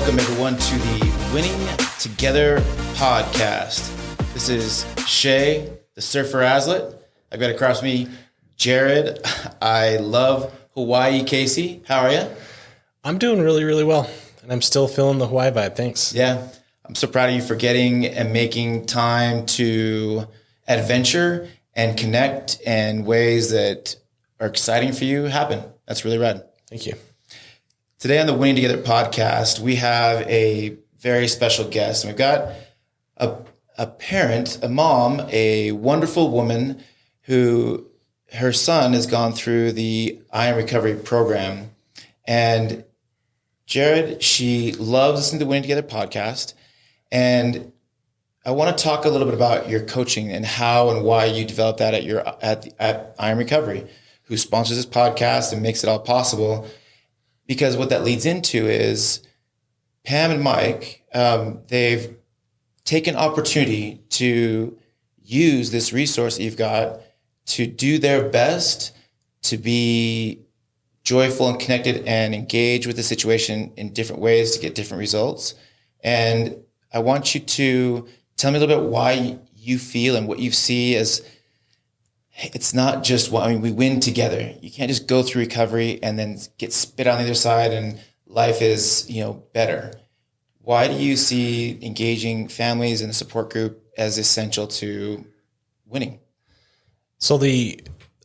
Welcome, everyone, to the Winning Together podcast. This is Shay, the surfer Aslet. I've got across me Jared. I love Hawaii, Casey. How are you? I'm doing really, really well. And I'm still feeling the Hawaii vibe. Thanks. Yeah. I'm so proud of you for getting and making time to adventure and connect in ways that are exciting for you happen. That's really rad. Thank you. Today on the Winning Together podcast, we have a very special guest. We've got a parent, a mom, a wonderful woman who her son has gone through the I Am Recovery program. And Jared, she loves listening to the Winning Together podcast. And I want to talk a little bit about your coaching and how and why you developed that at I Am Recovery, who sponsors this podcast and makes it all possible. Because what that leads into is Pam and Mike, they've taken opportunity to use this resource that you've got to do their best to be joyful and connected and engage with the situation in different ways to get different results. And I want you to tell me a little bit why you feel and what you see as it's not just we win together. You can't just go through recovery and then get spit on the other side and life is, better. Why do you see engaging families in a support group as essential to winning? So I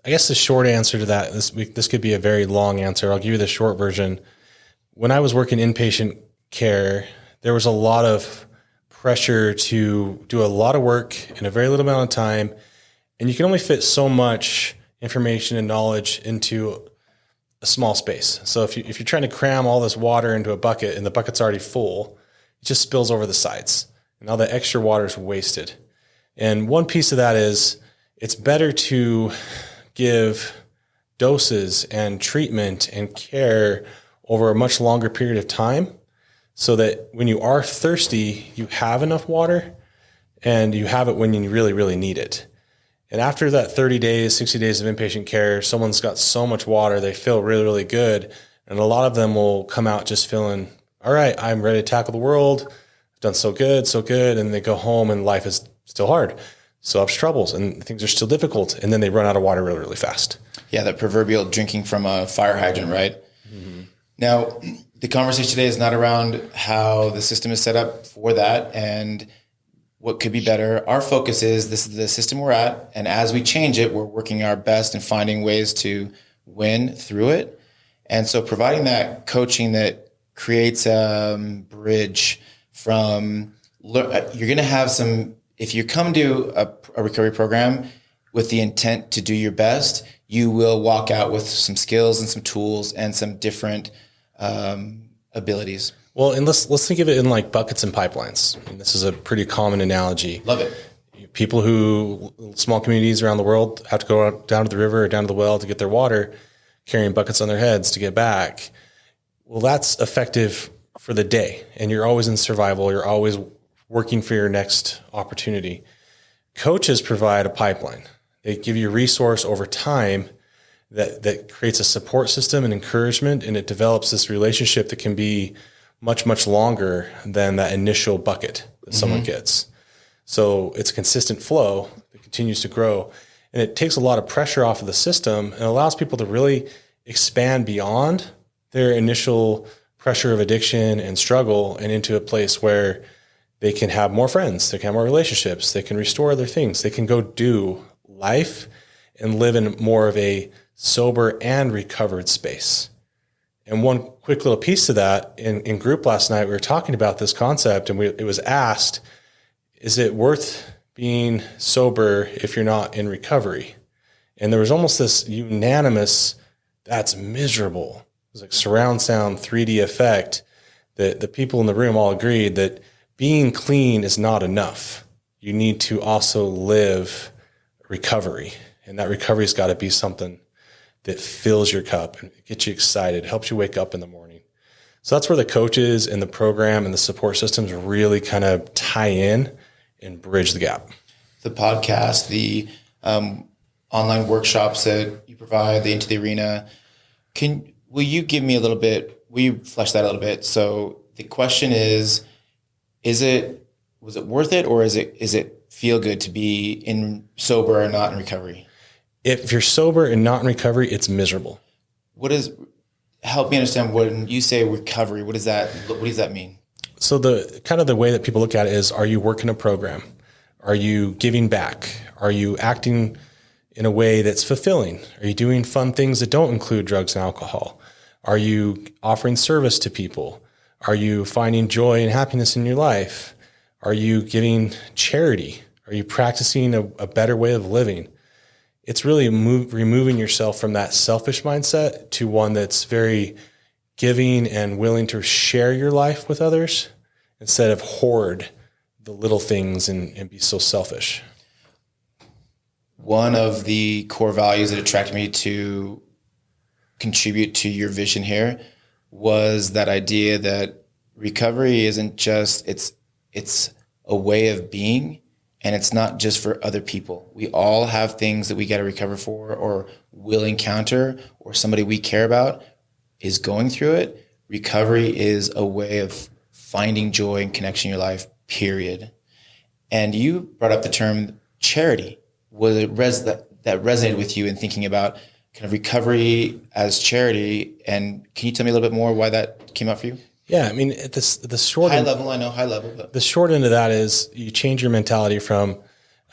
guess the short answer to that, this could be a very long answer. I'll give you the short version. When I was working inpatient care, there was a lot of pressure to do a lot of work in a very little amount of time. And you can only fit so much information and knowledge into a small space. So if you're trying to cram all this water into a bucket and the bucket's already full, it just spills over the sides. And all the extra water is wasted. And one piece of that is it's better to give doses and treatment and care over a much longer period of time so that when you are thirsty, you have enough water and you have it when you really, really need it. And after that 30 days, 60 days of inpatient care, someone's got so much water, they feel really, really good. And a lot of them will come out just feeling, all right, I'm ready to tackle the world. I've done so good. And they go home and life is still hard. Still have troubles and things are still difficult. And then they run out of water really, really fast. Yeah, that proverbial drinking from a fire hydrant, right? Mm-hmm. Now, the conversation today is not around how the system is set up for that and what could be better. Our focus is this is the system we're at. And as we change it, we're working our best and finding ways to win through it. And so providing that coaching that creates a bridge from, you're going to have some, if you come to a recovery program with the intent to do your best, you will walk out with some skills and some tools and some different abilities. Well, and let's think of it in like buckets and pipelines. I mean, this is a pretty common analogy. Love it. People small communities around the world have to go down to the river or down to the well to get their water, carrying buckets on their heads to get back. Well, that's effective for the day. And you're always in survival. You're always working for your next opportunity. Coaches provide a pipeline. They give you a resource over time that creates a support system and encouragement, and it develops this relationship that can be much, much longer than that initial bucket that someone gets. So it's a consistent flow that continues to grow. And it takes a lot of pressure off of the system and allows people to really expand beyond their initial pressure of addiction and struggle and into a place where they can have more friends, they can have more relationships, they can restore other things, they can go do life and live in more of a sober and recovered space. And one quick little piece to that, in group last night, we were talking about this concept and it was asked, is it worth being sober if you're not in recovery? And there was almost this unanimous, that's miserable. It was like surround sound 3D effect that the people in the room all agreed that being clean is not enough. You need to also live recovery. And that recovery's got to be something that fills your cup and gets you excited, helps you wake up in the morning. So that's where the coaches and the program and the support systems really kind of tie in and bridge the gap. The podcast, the online workshops that you provide, the Into the Arena. Will you give me a little bit, will you flesh that a little bit? So the question is was it worth it, or is it feel good to be in sober and not in recovery? If you're sober and not in recovery, it's miserable. Help me understand when you say recovery, what does that mean? So the kind of the way that people look at it is, are you working a program? Are you giving back? Are you acting in a way that's fulfilling? Are you doing fun things that don't include drugs and alcohol? Are you offering service to people? Are you finding joy and happiness in your life? Are you giving charity? Are you practicing a better way of living? It's really removing yourself from that selfish mindset to one that's very giving and willing to share your life with others instead of hoard the little things and be so selfish. One of the core values that attracted me to contribute to your vision here was that idea that recovery isn't just, it's a way of being, and it's not just for other people. We all have things that we got to recover for or will encounter, or somebody we care about is going through it. Recovery is a way of finding joy and connection in your life, period. And you brought up the term charity. Was it that resonated with you in thinking about kind of recovery as charity? And can you tell me a little bit more why that came up for you? Yeah, I mean, the short high level, I know high level, but the short end of that is you change your mentality from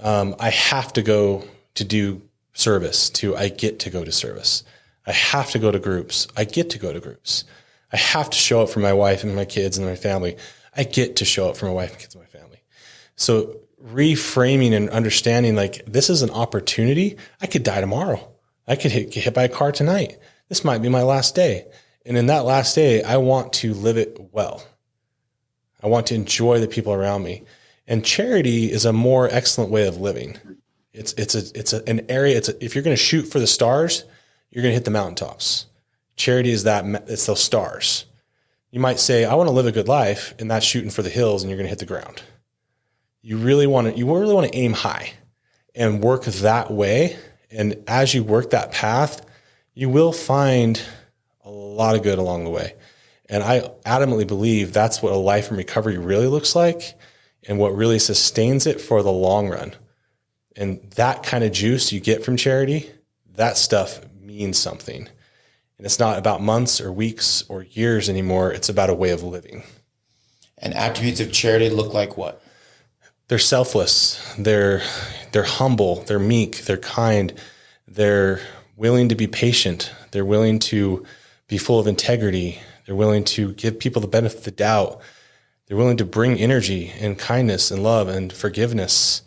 I have to go to do service to I get to go to service. I have to go to groups. I get to go to groups. I have to show up for my wife and my kids and my family. I get to show up for my wife and kids and my family. So reframing and understanding, like, this is an opportunity. I could die tomorrow. I could get hit by a car tonight. This might be my last day. And in that last day, I want to live it well. I want to enjoy the people around me. And charity is a more excellent way of living. It's an area. If you're going to shoot for the stars, you're going to hit the mountaintops. Charity is it's those stars. You might say, I want to live a good life, and that's shooting for the hills, and you're going to hit the ground. You really want to aim high and work that way. And as you work that path, you will find a lot of good along the way. And I adamantly believe that's what a life in recovery really looks like and what really sustains it for the long run. And that kind of juice you get from charity, that stuff means something. And it's not about months or weeks or years anymore. It's about a way of living. And attributes of charity look like what? They're selfless. They're humble. They're meek. They're kind. They're willing to be patient. They're willing to be full of integrity. They're willing to give people the benefit of the doubt. They're willing to bring energy and kindness and love and forgiveness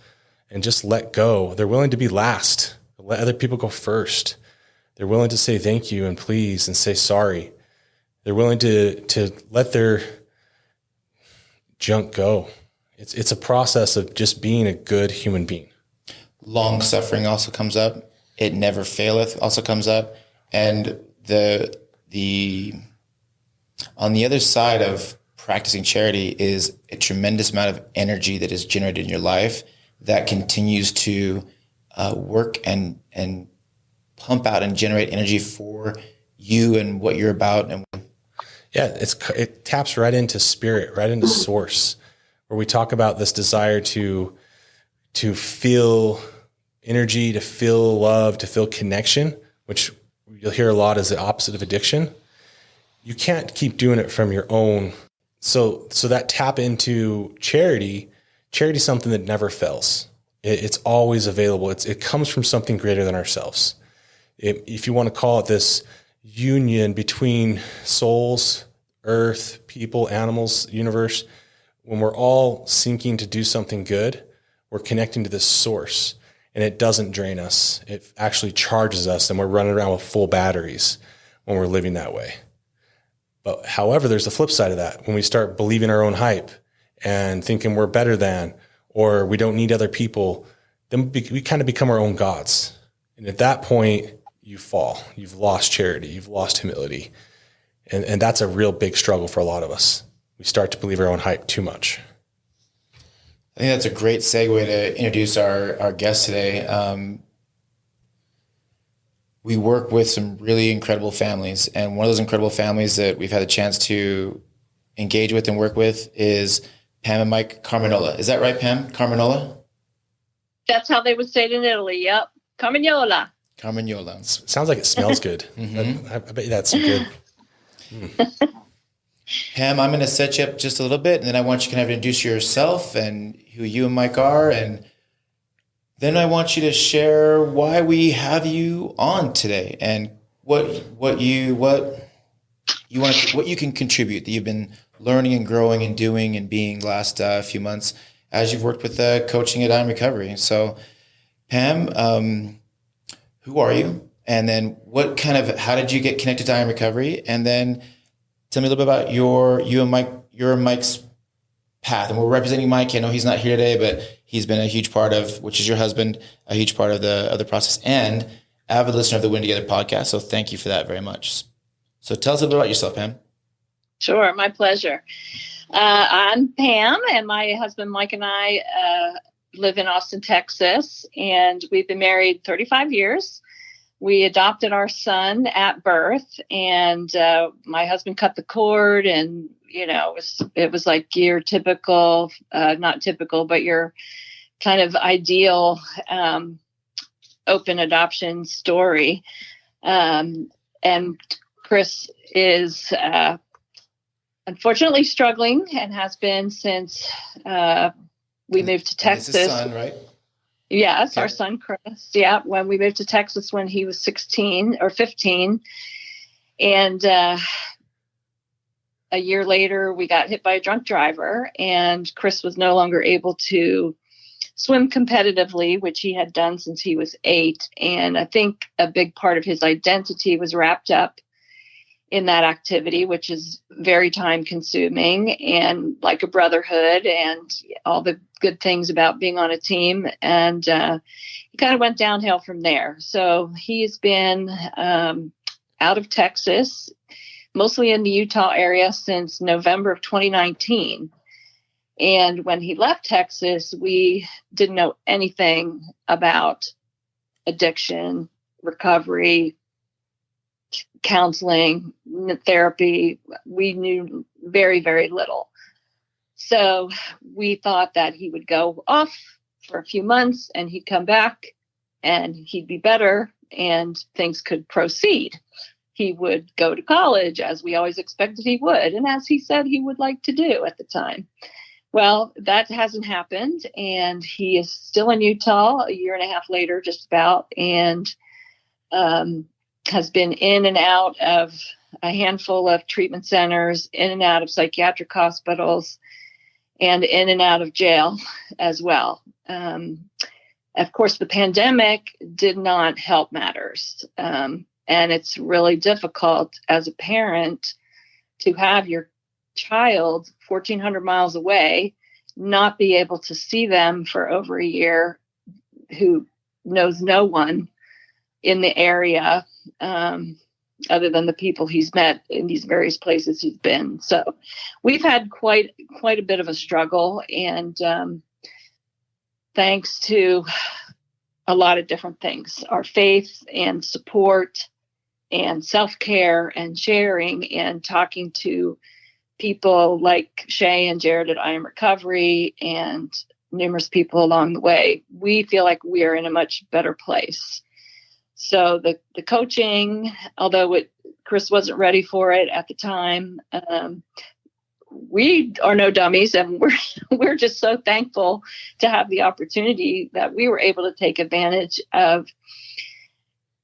and just let go. They're willing to be last, let other people go first. They're willing to say thank you and please and say sorry. They're willing to let their junk go. It's a process of just being a good human being. Long suffering also comes up. It never faileth also comes up. And the on the other side of practicing charity is a tremendous amount of energy that is generated in your life that continues to work and pump out and generate energy for you and what you're about. And yeah, it taps right into spirit, right into source, where we talk about this desire to feel energy, to feel love, to feel connection, which you'll hear a lot as the opposite of addiction. You can't keep doing it from your own. So that tap into charity is something that never fails. It's always available. It comes from something greater than ourselves. If you want to call it this union between souls, earth, people, animals, universe, when we're all seeking to do something good, we're connecting to this source, and it doesn't drain us. It actually charges us, and we're running around with full batteries when we're living that way. But however, there's the flip side of that. When we start believing our own hype and thinking we're better than, or we don't need other people, then we kind of become our own gods. And at that point, you fall. You've lost charity. You've lost humility. And that's a real big struggle for a lot of us. We start to believe our own hype too much. I think that's a great segue to introduce our guest today. We work with some really incredible families, and one of those incredible families that we've had a chance to engage with and work with is Pam and Mike Carminola. Is that right, Pam? Carminola? That's how they would say it in Italy. Yep. Carmignola. Carmignola. Sounds like it smells good. I bet that's some good. Pam, I'm going to set you up just a little bit, and then I want you to kind of introduce yourself and who you and Mike are, and then I want you to share why we have you on today and what you can contribute that you've been learning and growing and doing and being the last few months as you've worked with coaching at I'm Recovery. So, Pam, who are you? And then how did you get connected to I'm Recovery? And then tell me a little bit about your and Mike's path. And we're representing Mike. I know he's not here today, but he's been a huge part of, which is your husband, a huge part of the process, and avid listener of the Win Together podcast. So thank you for that very much. So tell us a little bit about yourself, Pam. Sure. My pleasure. I'm Pam, and my husband, Mike, and I live in Austin, Texas, and we've been married 35 years. We adopted our son at birth, and my husband cut the cord, and, it was like your typical, not typical, but your kind of ideal open adoption story. And Chris is unfortunately struggling and has been since we moved to Texas. This is his son, right? Yes, okay. Our son Chris. Yeah, when we moved to Texas when he was 16 or 15. And a year later, we got hit by a drunk driver, and Chris was no longer able to swim competitively, which he had done since he was 8. And I think a big part of his identity was wrapped up in that activity, which is very time consuming and like a brotherhood and all the good things about being on a team. And he kind of went downhill from there. So he's been out of Texas, mostly in the Utah area, since November of 2019. And when he left Texas, we didn't know anything about addiction, recovery, counseling, therapy. We knew very, very little. So we thought that he would go off for a few months and he'd come back and he'd be better and things could proceed. He would go to college, as we always expected he would, and as he said he would like to do at the time. Well, that hasn't happened, and he is still in Utah a year and a half later, just about, and has been in and out of a handful of treatment centers, in and out of psychiatric hospitals, and in and out of jail as well. Of course, the pandemic did not help matters. And it's really difficult as a parent to have your child 1,400 miles away, not be able to see them for over a year, who knows no one in the area other than the people he's met in these various places he's been. So we've had quite a bit of a struggle, and thanks to a lot of different things, our faith and support and self-care and sharing and talking to people like Shay and Jared at I Am Recovery and numerous people along the way, we feel like we are in a much better place. So the coaching, although Chris wasn't ready for it at the time, we are no dummies, and we're just so thankful to have the opportunity that we were able to take advantage of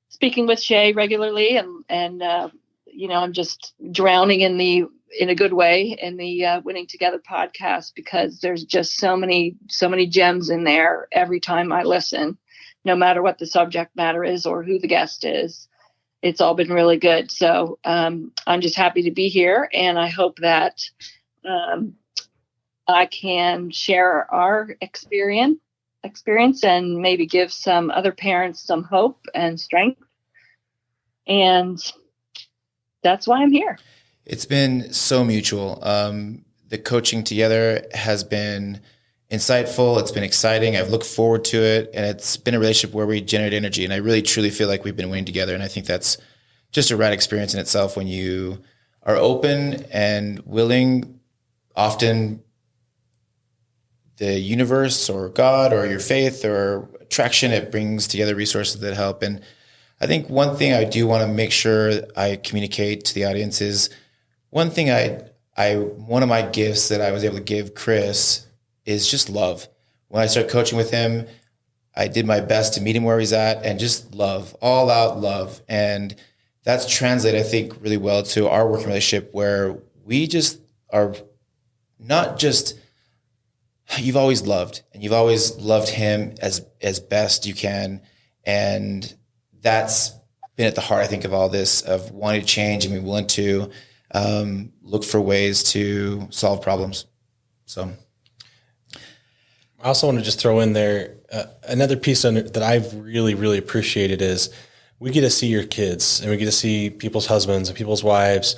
speaking with Shay regularly, and I'm just drowning in a good way in the Winning Together podcast, because there's just so many gems in there every time I listen, no matter what the subject matter is or who the guest is. It's all been really good. So I'm just happy to be here, and I hope that I can share our experience and maybe give some other parents some hope and strength. And that's why I'm here. It's been so mutual. The coaching together has been insightful. It's been exciting. I've looked forward to it, and it's been a relationship where we generate energy. And I really, truly feel like we've been winning together. And I think that's just a rad experience in itself when you are open and willing often the universe or God or your faith or attraction, it brings together resources that help. And I think one thing I do want to make sure I communicate to the audience is one thing one of my gifts that I was able to give Chris is just love. When I started coaching with him, I did my best to meet him where he's at and just love, all out love. And that's translated, I think, really well to our working relationship where we just are not just, you've always loved and you've always loved him as best you can. And that's been at the heart, I think, of all this, of wanting to change and be willing to look for ways to solve problems. So I also want to just throw in there another piece that I've really, really appreciated is we get to see your kids and we get to see people's husbands and people's wives,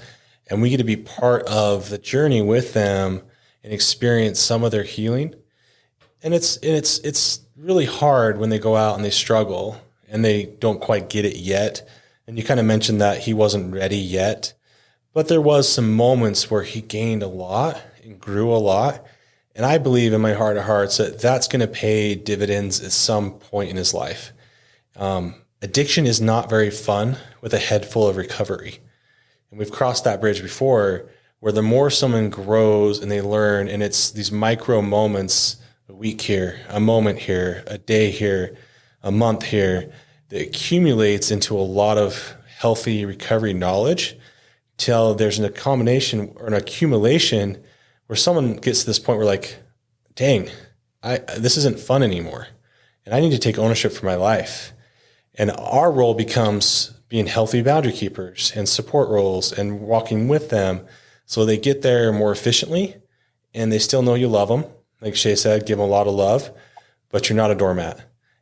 and we get to be part of the journey with them and experience some of their healing. And it's really hard when they go out and they struggle and they don't quite get it yet. And you kind of mentioned that he wasn't ready yet, but there was some moments where he gained a lot and grew a lot. And I believe in my heart of hearts that that's going to pay dividends at some point in his life. Addiction is not very fun with a head full of recovery. And we've crossed that bridge before, where the more someone grows and they learn, and it's these micro moments, a week here, a moment here, a day here, a month here, that accumulates into a lot of healthy recovery knowledge till there's a combination or an accumulation where someone gets to this point where like, dang, this isn't fun anymore. And I need to take ownership for my life. And our role becomes being healthy boundary keepers and support roles and walking with them so they get there more efficiently and they still know you love them. Like Shay said, give them a lot of love, but you're not a doormat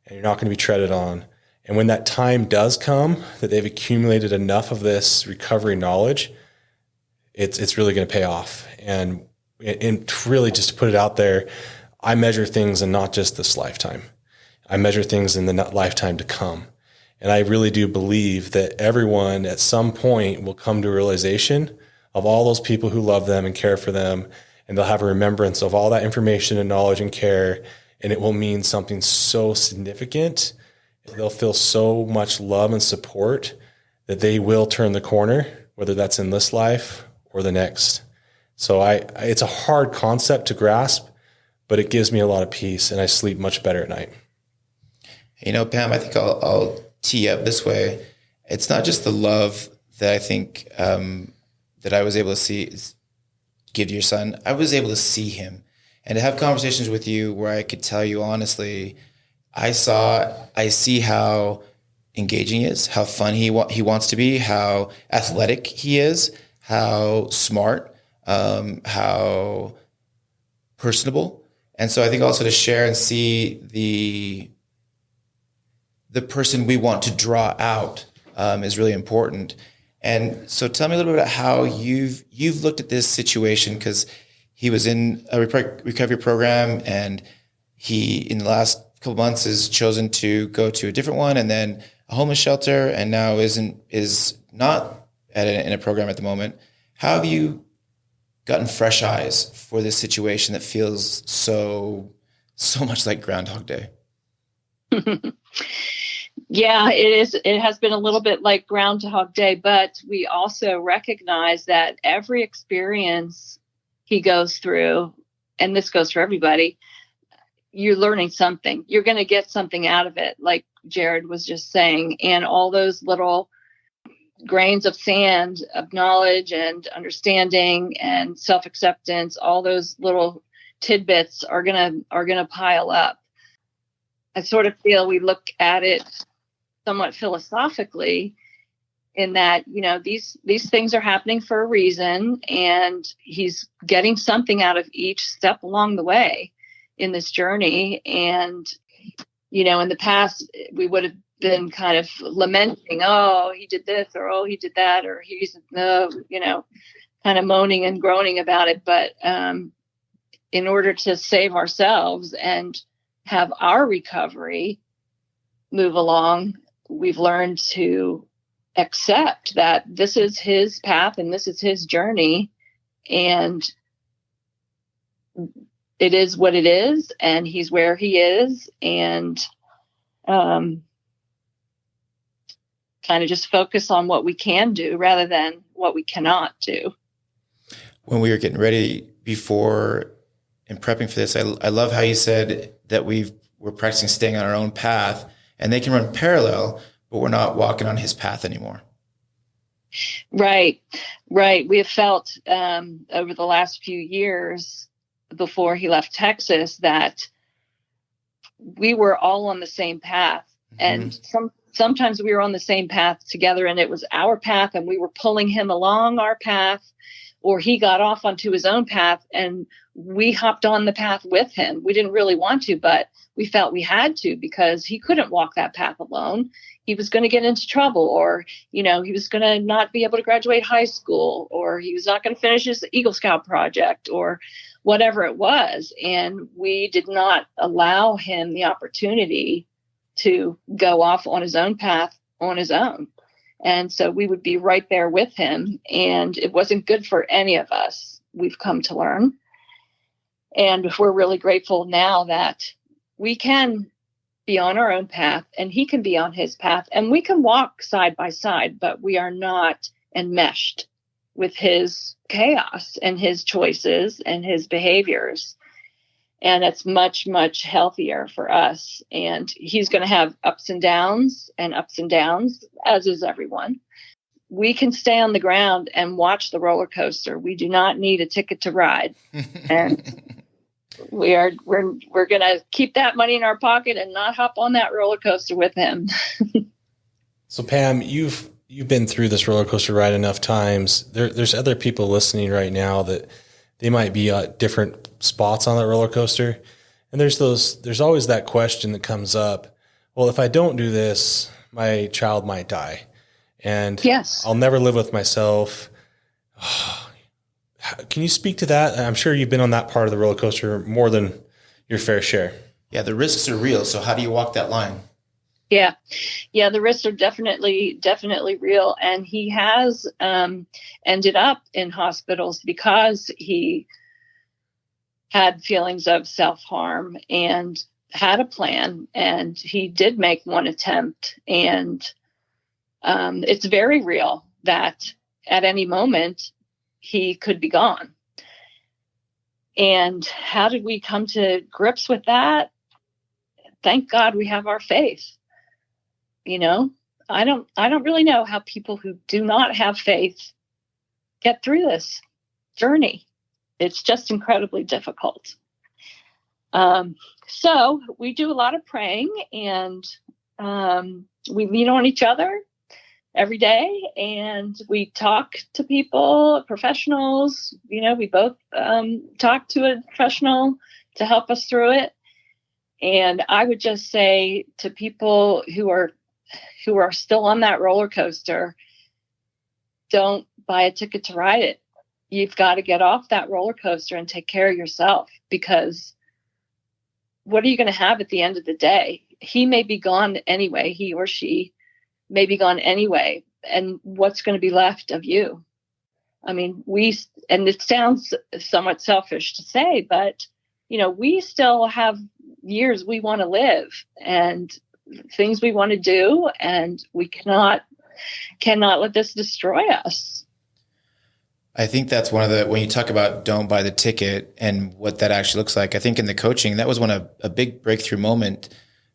and you're not going to be treaded on. And when that time does come that they've accumulated enough of this recovery knowledge, it's really going to pay off. And really, just to put it out there, I measure things in not just this lifetime. I measure things in the lifetime to come. And I really do believe that everyone at some point will come to a realization of all those people who love them and care for them. And they'll have a remembrance of all that information and knowledge and care. And it will mean something so significant. They'll feel so much love and support that they will turn the corner, whether that's in this life or the next. So it's a hard concept to grasp, but it gives me a lot of peace and I sleep much better at night. You know, Pam, I think I'll tee up this way. It's not just the love that I think that I was able to give to your son. I was able to see him and to have conversations with you where I could tell you honestly, I see how engaging he is, how fun he wants to be, how athletic he is, how smart, how personable. And so I think also to share and see the person we want to draw out is really important. And so tell me a little bit about how you've looked at this situation, because he was in a recovery program and he, in the last couple months, has chosen to go to a different one and then a homeless shelter, and now is not in a program at the moment. How have you gotten fresh eyes for this situation that feels so much like Groundhog Day? Yeah, it is. It has been a little bit like Groundhog Day, but we also recognize that every experience he goes through, and this goes for everybody, you're learning something. You're going to get something out of it, like Jared was just saying. And all those little grains of sand of knowledge and understanding and self-acceptance, all those little tidbits are gonna pile up. I sort of feel we look at it somewhat philosophically in that, you know, these things are happening for a reason, and he's getting something out of each step along the way in this journey. And, you know, in the past, we would have been kind of lamenting, oh, he did this, or oh, he did that, or he's, you know, kind of moaning and groaning about it. But in order to save ourselves and have our recovery move along, we've learned to accept that this is his path and this is his journey. And it is what it is, and he's where he is, and kind of just focus on what we can do rather than what we cannot do. When we were getting ready before and prepping for this, I love how you said that we're practicing staying on our own path, and they can run parallel, but we're not walking on his path anymore. Right. We have felt over the last few years before he left Texas that we were all on the same path. Mm-hmm. And sometimes we were on the same path together, and it was our path, and we were pulling him along our path, or he got off onto his own path and we hopped on the path with him. We didn't really want to, but we felt we had to, because he couldn't walk that path alone. He was going to get into trouble, or, he was going to not be able to graduate high school, or he was not going to finish his Eagle Scout project, or whatever it was. And we did not allow him the opportunity to go off on his own path on his own. And so we would be right there with him. And it wasn't good for any of us, we've come to learn. And we're really grateful now that we can be on our own path and he can be on his path, and we can walk side by side, but we are not enmeshed with his chaos and his choices and his behaviors. And it's much, much healthier for us. And he's going to have ups and downs, as is everyone. We can stay on the ground and watch the roller coaster. We do not need a ticket to ride. And we're going to keep that money in our pocket and not hop on that roller coaster with him. So Pam, you've been through this roller coaster ride enough times. There's other people listening right now that they might be at different spots on that roller coaster. And there's always that question that comes up. Well, if I don't do this, my child might die. And yes, I'll never live with myself. Can you speak to that? I'm sure you've been on that part of the roller coaster more than your fair share. Yeah, the risks are real. So how do you walk that line? Yeah, the risks are definitely real. And he has ended up in hospitals because he had feelings of self-harm and had a plan. And he did make one attempt. And it's very real that at any moment he could be gone. And how did we come to grips with that? Thank God we have our faith. I don't really know how people who do not have faith get through this journey. It's just incredibly difficult. So we do a lot of praying, and we lean on each other every day, and we talk to people, professionals. We both talk to a professional to help us through it. And I would just say to people who are still on that roller coaster, don't buy a ticket to ride it. You've got to get off that roller coaster and take care of yourself, because what are you going to have at the end of the day? He may be gone anyway. He or she may be gone anyway. And what's going to be left of you? I mean, and it sounds somewhat selfish to say, but, we still have years we want to live and things we want to do, and we cannot let this destroy us. I think that's when you talk about don't buy the ticket and what that actually looks like, I think in the coaching, that was a big breakthrough moment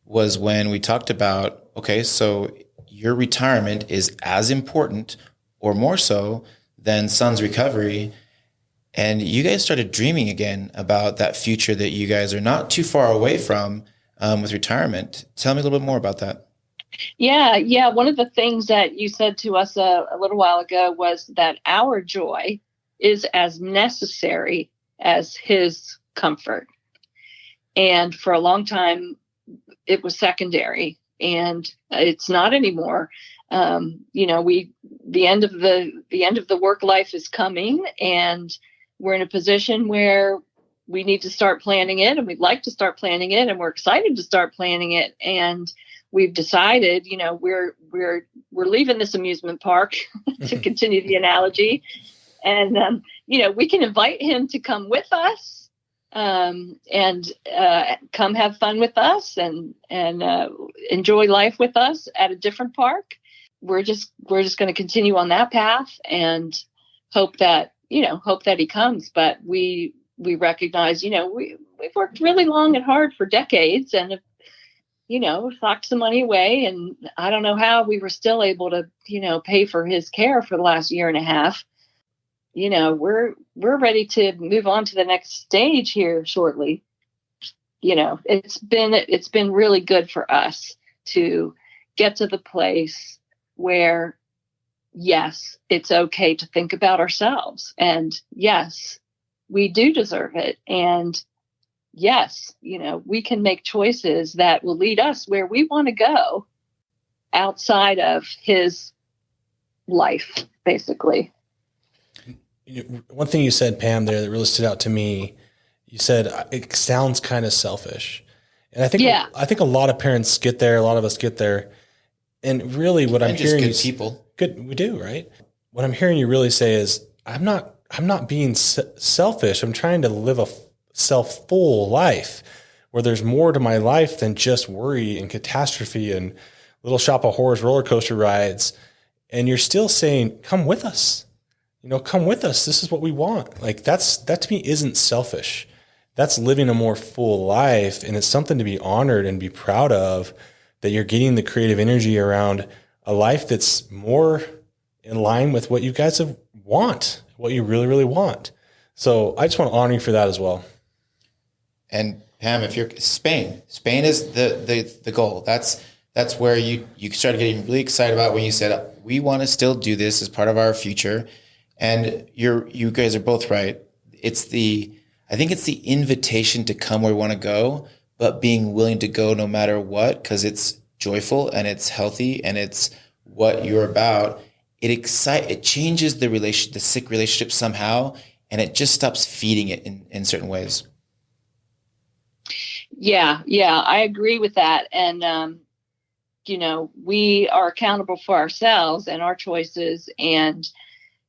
was when we talked about, okay, so your retirement is as important or more so than son's recovery. And you guys started dreaming again about that future that you guys are not too far away from with retirement. Tell me a little bit more about that. Yeah. One of the things that you said to us a little while ago was that our joy is as necessary as his comfort. And for a long time, it was secondary, and it's not anymore. The end of the work life is coming, and we're in a position where we need to start planning it, and we'd like to start planning it, and we're excited to start planning it. And we've decided, we're leaving this amusement park to continue the analogy. And, we can invite him to come with us. and come have fun with us and enjoy life with us at a different park. We're just going to continue on that path and hope that he comes. But we recognize, we've worked really long and hard for decades and have, socked some money away. And I don't know how we were still able to, pay for his care for the last year and a half. We're ready to move on to the next stage here shortly. It's been really good for us to get to the place where, yes, it's okay to think about ourselves, and yes, we do deserve it. And yes, we can make choices that will lead us where we want to go outside of his life, basically. One thing you said, Pam, there that really stood out to me, you said it sounds kind of selfish. And I think a lot of parents get there. A lot of us get there. And really what I'm hearing is people. Good. We do, right? What I'm hearing you really say is I'm not being selfish. I'm trying to live a self-full life where there's more to my life than just worry and catastrophe and Little Shop of Horrors roller coaster rides. And you're still saying, come with us. Come with us. This is what we want. Like that to me isn't selfish. That's living a more full life. And it's something to be honored and be proud of, that you're getting the creative energy around a life that's more in line with what you guys want, what you really, really want. So I just want to honor you for that as well. And Pam, if you're Spain is the goal. That's where you started getting really excited about when you said, we want to still do this as part of our future. And you guys are both right. I think it's the invitation to come where we want to go, but being willing to go no matter what, because it's joyful and it's healthy and it's what you're about. It changes the sick relationship somehow, and it just stops feeding it in certain ways. Yeah, I agree with that. And, we are accountable for ourselves and our choices, and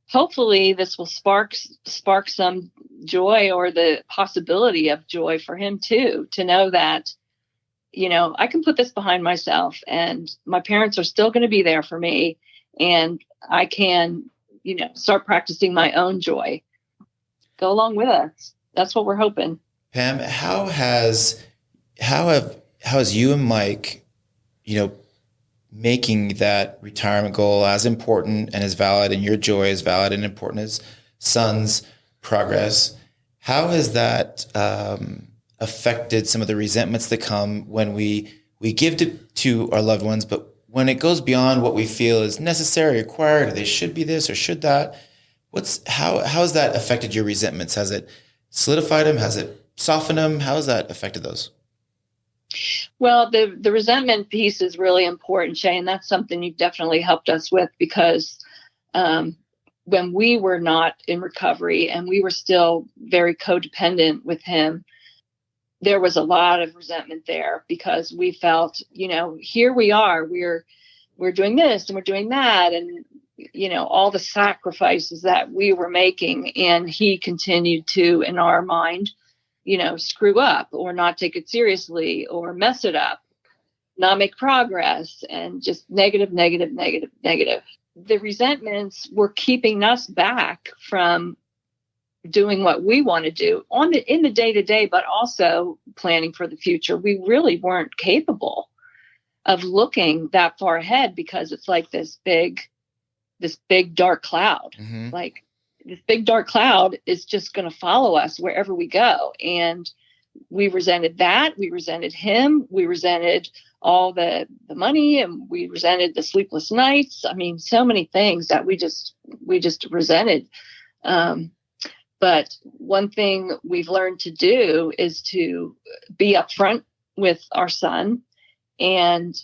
hopefully this will spark some joy, or the possibility of joy for him too, to know that, I can put this behind myself and my parents are still going to be there for me, and I can, start practicing my own joy. Go along with us. That's what we're hoping. Pam, how has you and Mike, making that retirement goal as important and as valid, and your joy as valid and important as son's progress, how has that affected some of the resentments that come when we give to our loved ones, but when it goes beyond what we feel is necessary, required, or they should be this or should that? How has that affected your resentments? Has it solidified them? Has it softened them? How has that affected those? Well, the resentment piece is really important, Shay, and that's something you've definitely helped us with, because when we were not in recovery and we were still very codependent with him, there was a lot of resentment there, because we felt, here we are, we're doing this and we're doing that, and all the sacrifices that we were making, and he continued to, in our mind, screw up or not take it seriously or mess it up, not make progress, and just negative. The resentments were keeping us back from doing what we want to do in the day-to-day, but also planning for the future. We really weren't capable of looking that far ahead, because it's like this big dark cloud. Mm-hmm. Like, this big dark cloud is just going to follow us wherever we go. And we resented that. We resented him. We resented all the money, and we resented the sleepless nights. I mean, so many things that we just resented. But one thing we've learned to do is to be upfront with our son and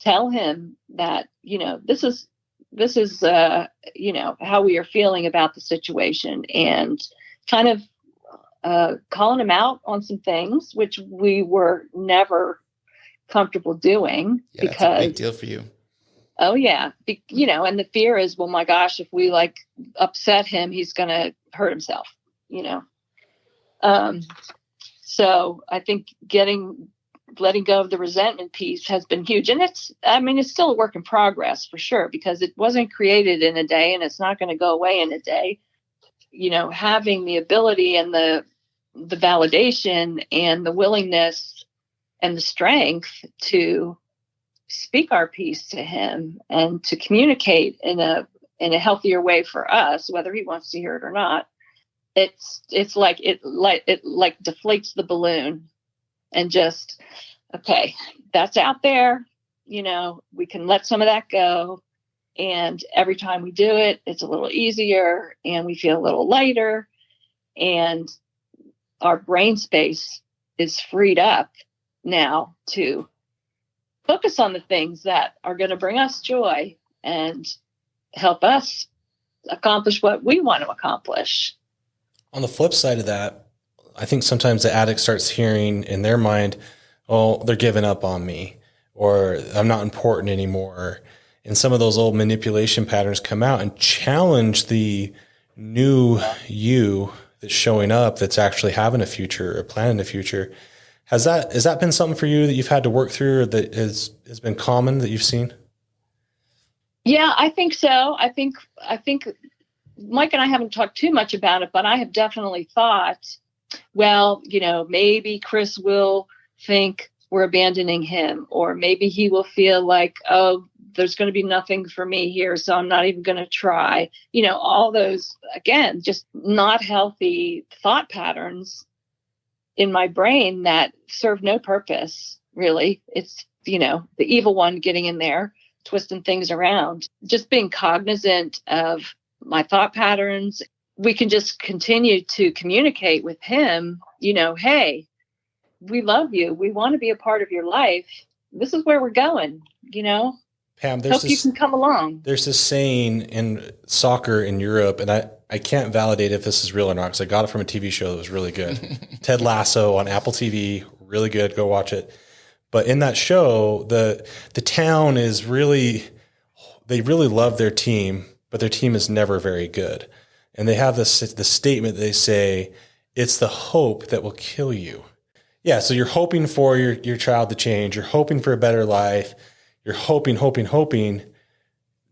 tell him that, this is how we are feeling about the situation, and kind of calling him out on some things which we were never comfortable doing. Yeah, because that's a big deal for you. Oh yeah. And the fear is, well, my gosh, if we upset him, he's going to hurt himself, So I think letting go of the resentment piece has been huge. And it's still a work in progress for sure, because it wasn't created in a day and it's not going to go away in a day. Having the ability and the validation and the willingness and the strength to speak our piece to him and to communicate in a healthier way for us, whether he wants to hear it or not. It's like it deflates the balloon and just, okay, that's out there. We can let some of that go. And every time we do it, it's a little easier and we feel a little lighter, and our brain space is freed up now to focus on the things that are going to bring us joy and help us accomplish what we want to accomplish. On the flip side of that, I think sometimes the addict starts hearing in their mind, oh, they're giving up on me, or I'm not important anymore. And some of those old manipulation patterns come out and challenge the new you that's showing up, that's actually having a future or planning a future. Has that been something for you that you've had to work through, or that has been common that you've seen? Yeah, I think so. I think Mike and I haven't talked too much about it, but I have definitely thought, well, maybe Chris will think we're abandoning him, or maybe he will feel like, oh, there's going to be nothing for me here, so I'm not even going to try. All those, again, just not healthy thought patterns in my brain that serve no purpose, really. It's, the evil one getting in there, twisting things around. Just being cognizant of my thought patterns. We can just continue to communicate with him, hey, we love you. We want to be a part of your life. This is where we're going, Pam, hope you can come along. There's this saying in soccer in Europe, and I can't validate if this is real or not, because I got it from a TV show that was really good. Ted Lasso on Apple TV, really good. Go watch it. But in that show, the town is they really love their team, but their team is never very good. And they have the statement, they say, it's the hope that will kill you. Yeah, so you're hoping for your child to change. You're hoping for a better life. You're hoping.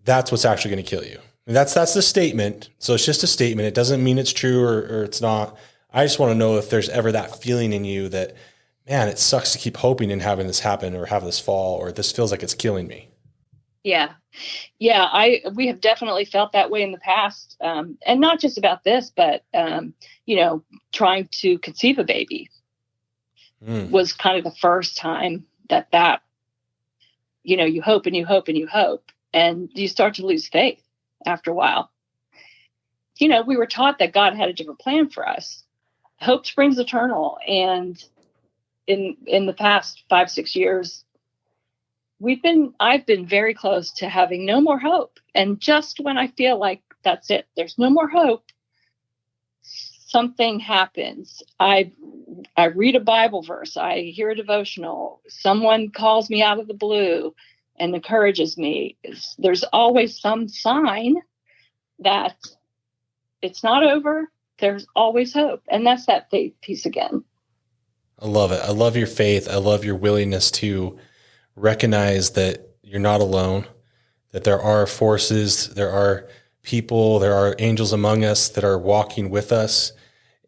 That's what's actually going to kill you. And that's the statement. So it's just a statement. It doesn't mean it's true or it's not. I just want to know if there's ever that feeling in you that, man, it sucks to keep hoping and having this happen or have this fall, or this feels like it's killing me. Yeah. We have definitely felt that way in the past. And not just about this, but, trying to conceive a baby was kind of the first time that, you hope and you hope and you hope, and you start to lose faith after a while. We were taught that God had a different plan for us. Hope springs eternal. And in the past 5-6 years, I've been very close to having no more hope. And just when I feel like that's it, there's no more hope, something happens. I read a Bible verse, I hear a devotional, someone calls me out of the blue and encourages me. There's always some sign that it's not over. There's always hope. And that's that faith piece again. I love it. I love your faith. I love your willingness to recognize that you're not alone, that there are forces, there are people, there are angels among us that are walking with us.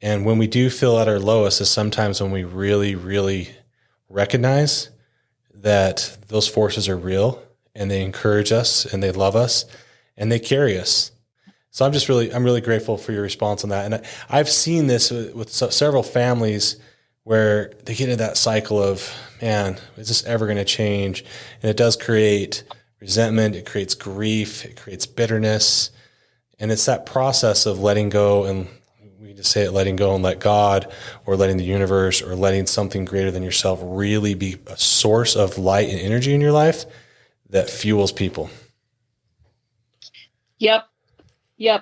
And when we do feel at our lowest is sometimes when we really, really recognize that those forces are real and they encourage us and they love us and they carry us. So I'm really grateful for your response on that. And I've seen this with several families where they get into that cycle of, man, is this ever going to change? And it does create resentment. It creates grief. It creates bitterness. And it's that process of letting go, and we just say it, letting go and let God, or letting the universe, or letting something greater than yourself really be a source of light and energy in your life that fuels people. Yep,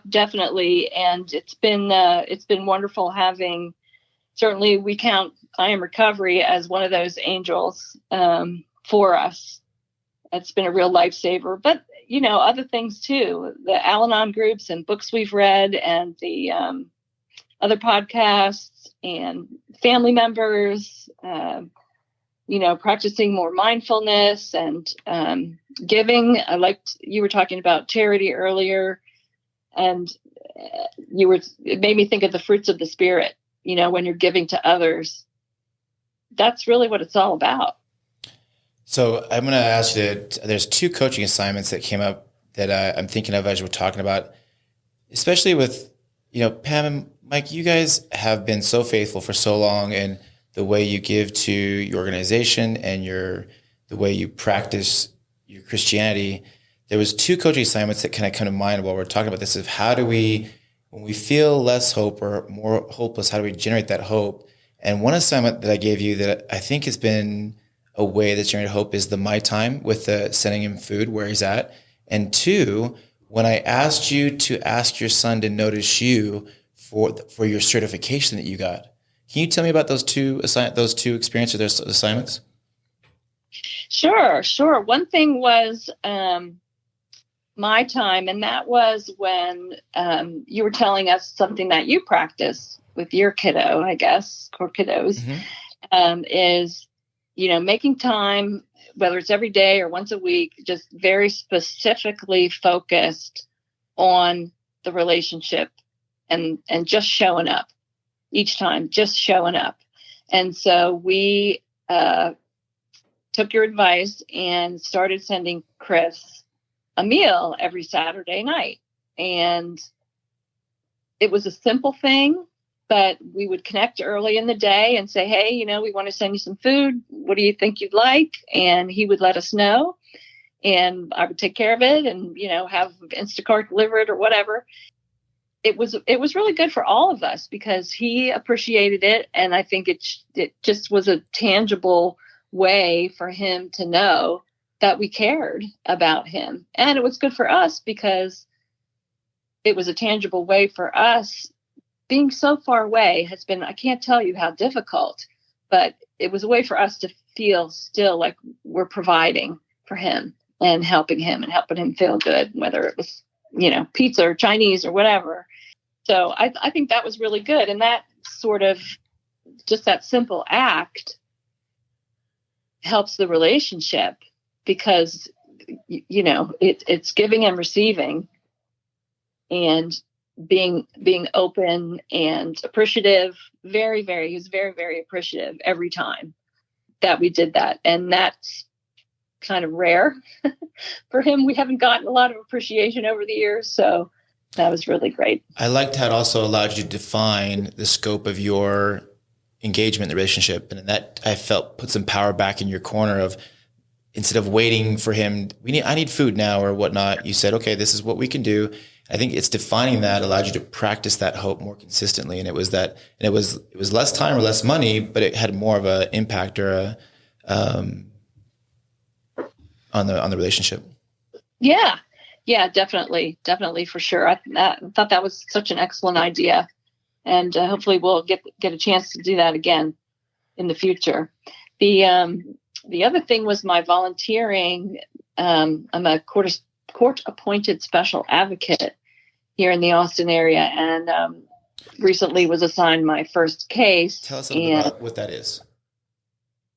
definitely. And it's been wonderful having, certainly we count I Am Recovery as one of those angels for us. It's been a real lifesaver, but other things too, the Al-Anon groups and books we've read, and the other podcasts and family members, practicing more mindfulness and giving. I liked, you were talking about charity earlier, and it made me think of the fruits of the Spirit, when you're giving to others. That's really what it's all about. So I'm going to ask you there's 2 coaching assignments that came up that I'm thinking of as we're talking about, especially with, Pam and Mike, you guys have been so faithful for so long, and the way you give to your organization and the way you practice your Christianity. There was 2 coaching assignments that kind of come to mind while we're talking about this, of how do we, when we feel less hope or more hopeless, how do we generate that hope? And one assignment that I gave you that I think has been a way that's generated hope is the My Time, with the sending him food where he's at. And 2, when I asked you to ask your son to notice you for your certification that you got. Can you tell me about those two experiences, those assignments? Sure. One thing was My Time, and that was when you were telling us something that you practice with your kiddo, I guess, or kiddos, is, making time, whether it's every day or once a week, just very specifically focused on the relationship and just showing up each time, just showing up. And so we took your advice and started sending Chris a meal every Saturday night. And it was a simple thing, but we would connect early in the day and say, hey, we want to send you some food. What do you think you'd like? And he would let us know, and I would take care of it and, have Instacart delivered or whatever. It was really good for all of us because he appreciated it. And I think it just was a tangible way for him to know that we cared about him. And it was good for us because it was a tangible way for us. Being so far away has been, I can't tell you how difficult, but it was a way for us to feel still like we're providing for him and helping him feel good, whether it was, pizza or Chinese or whatever. So I think that was really good. And that sort of, just that simple act helps the relationship because, it's giving and receiving and being open and appreciative. He was very, very appreciative every time that we did that. And that's kind of rare for him. We haven't gotten a lot of appreciation over the years. So that was really great. I liked how it also allowed you to define the scope of your engagement in the relationship. And that, I felt, put some power back in your corner of, instead of waiting for him, I need food now or whatnot, you said, okay, this is what we can do. I think it's defining that allowed you to practice that hope more consistently. And it was less time or less money, but it had more of an impact or on the relationship. Yeah, definitely for sure. I thought that was such an excellent idea, and hopefully we'll get a chance to do that again in the future. The other thing was my volunteering. I'm a court-appointed special advocate here in the Austin area, and recently was assigned my first case. Tell us a little bit about what that is.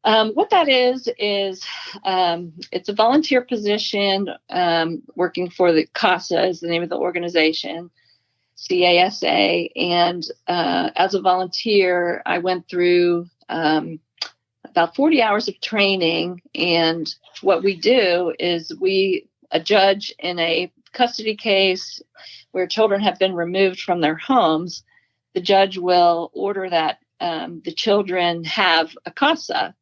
What that is it's a volunteer position working for the CASA is the name of the organization, CASA. And as a volunteer, I went through about 40 hours of training. And what we do is a judge in a custody case where children have been removed from their homes, the judge will order that the children have a CASA.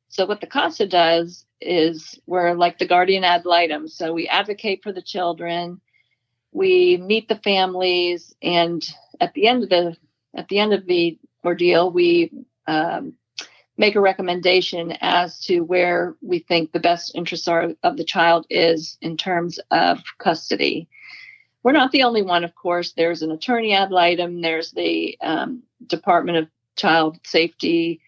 So what the CASA does is we're like the guardian ad litem. So we advocate for the children, we meet the families, and at the end of the ordeal, we make a recommendation as to where we think the best interests of the child is in terms of custody. We're not the only one, of course. There's an attorney ad litem. There's the Department of Child Safety.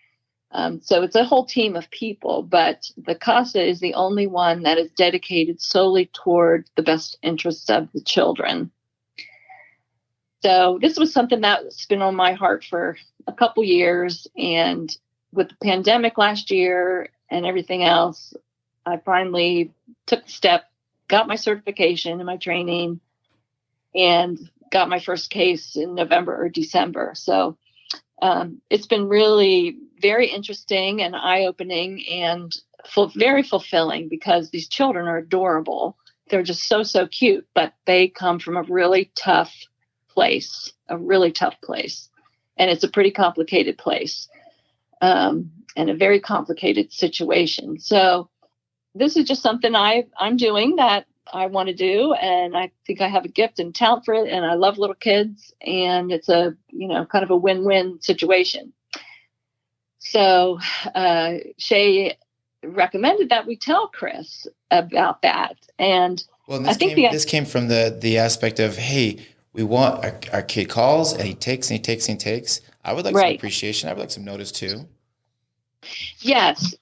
So it's a whole team of people, but the CASA is the only one that is dedicated solely toward the best interests of the children. So this was something that's been on my heart for a couple years. And with the pandemic last year and everything else, I finally took the step, got my certification and my training, and got my first case in November or December. So it's been really very interesting and eye-opening and very fulfilling, because these children are adorable. They're just so, so cute, but they come from a really tough place. And it's a pretty complicated place, and a very complicated situation. So this is just something I'm doing that I want to do. And I think I have a gift and talent for it. And I love little kids, and it's a, kind of a win-win situation. So Shay recommended that we tell Chris about that. And Well, and I think this came from the aspect of, hey, we want our kid calls and he takes and he takes and he takes. I would like some appreciation. I would like some notice too. Yes.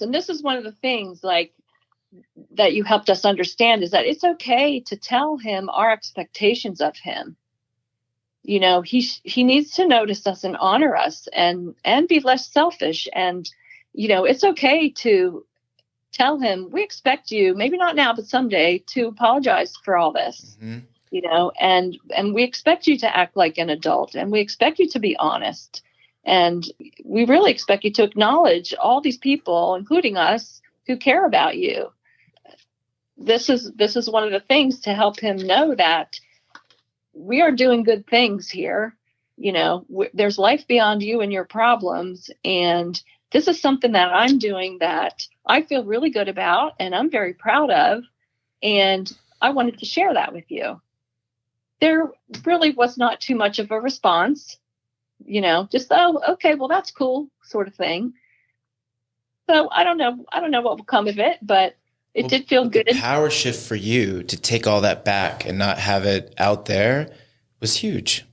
And this is one of the things like that you helped us understand, is that it's okay to tell him our expectations of him. He needs to notice us and honor us and be less selfish. And, it's okay to tell him, we expect you, maybe not now, but someday, to apologize for all this. Mm-hmm. And we expect you to act like an adult, and we expect you to be honest. And we really expect you to acknowledge all these people, including us, who care about you. This is one of the things to help him know that we are doing good things here. There's life beyond you and your problems. And this is something that I'm doing that I feel really good about and I'm very proud of. And I wanted to share that with you. There really was not too much of a response, just, oh, okay, well, that's cool, sort of thing. So I don't know what will come of it, but it did feel good. The power shift for you to take all that back and not have it out there was huge.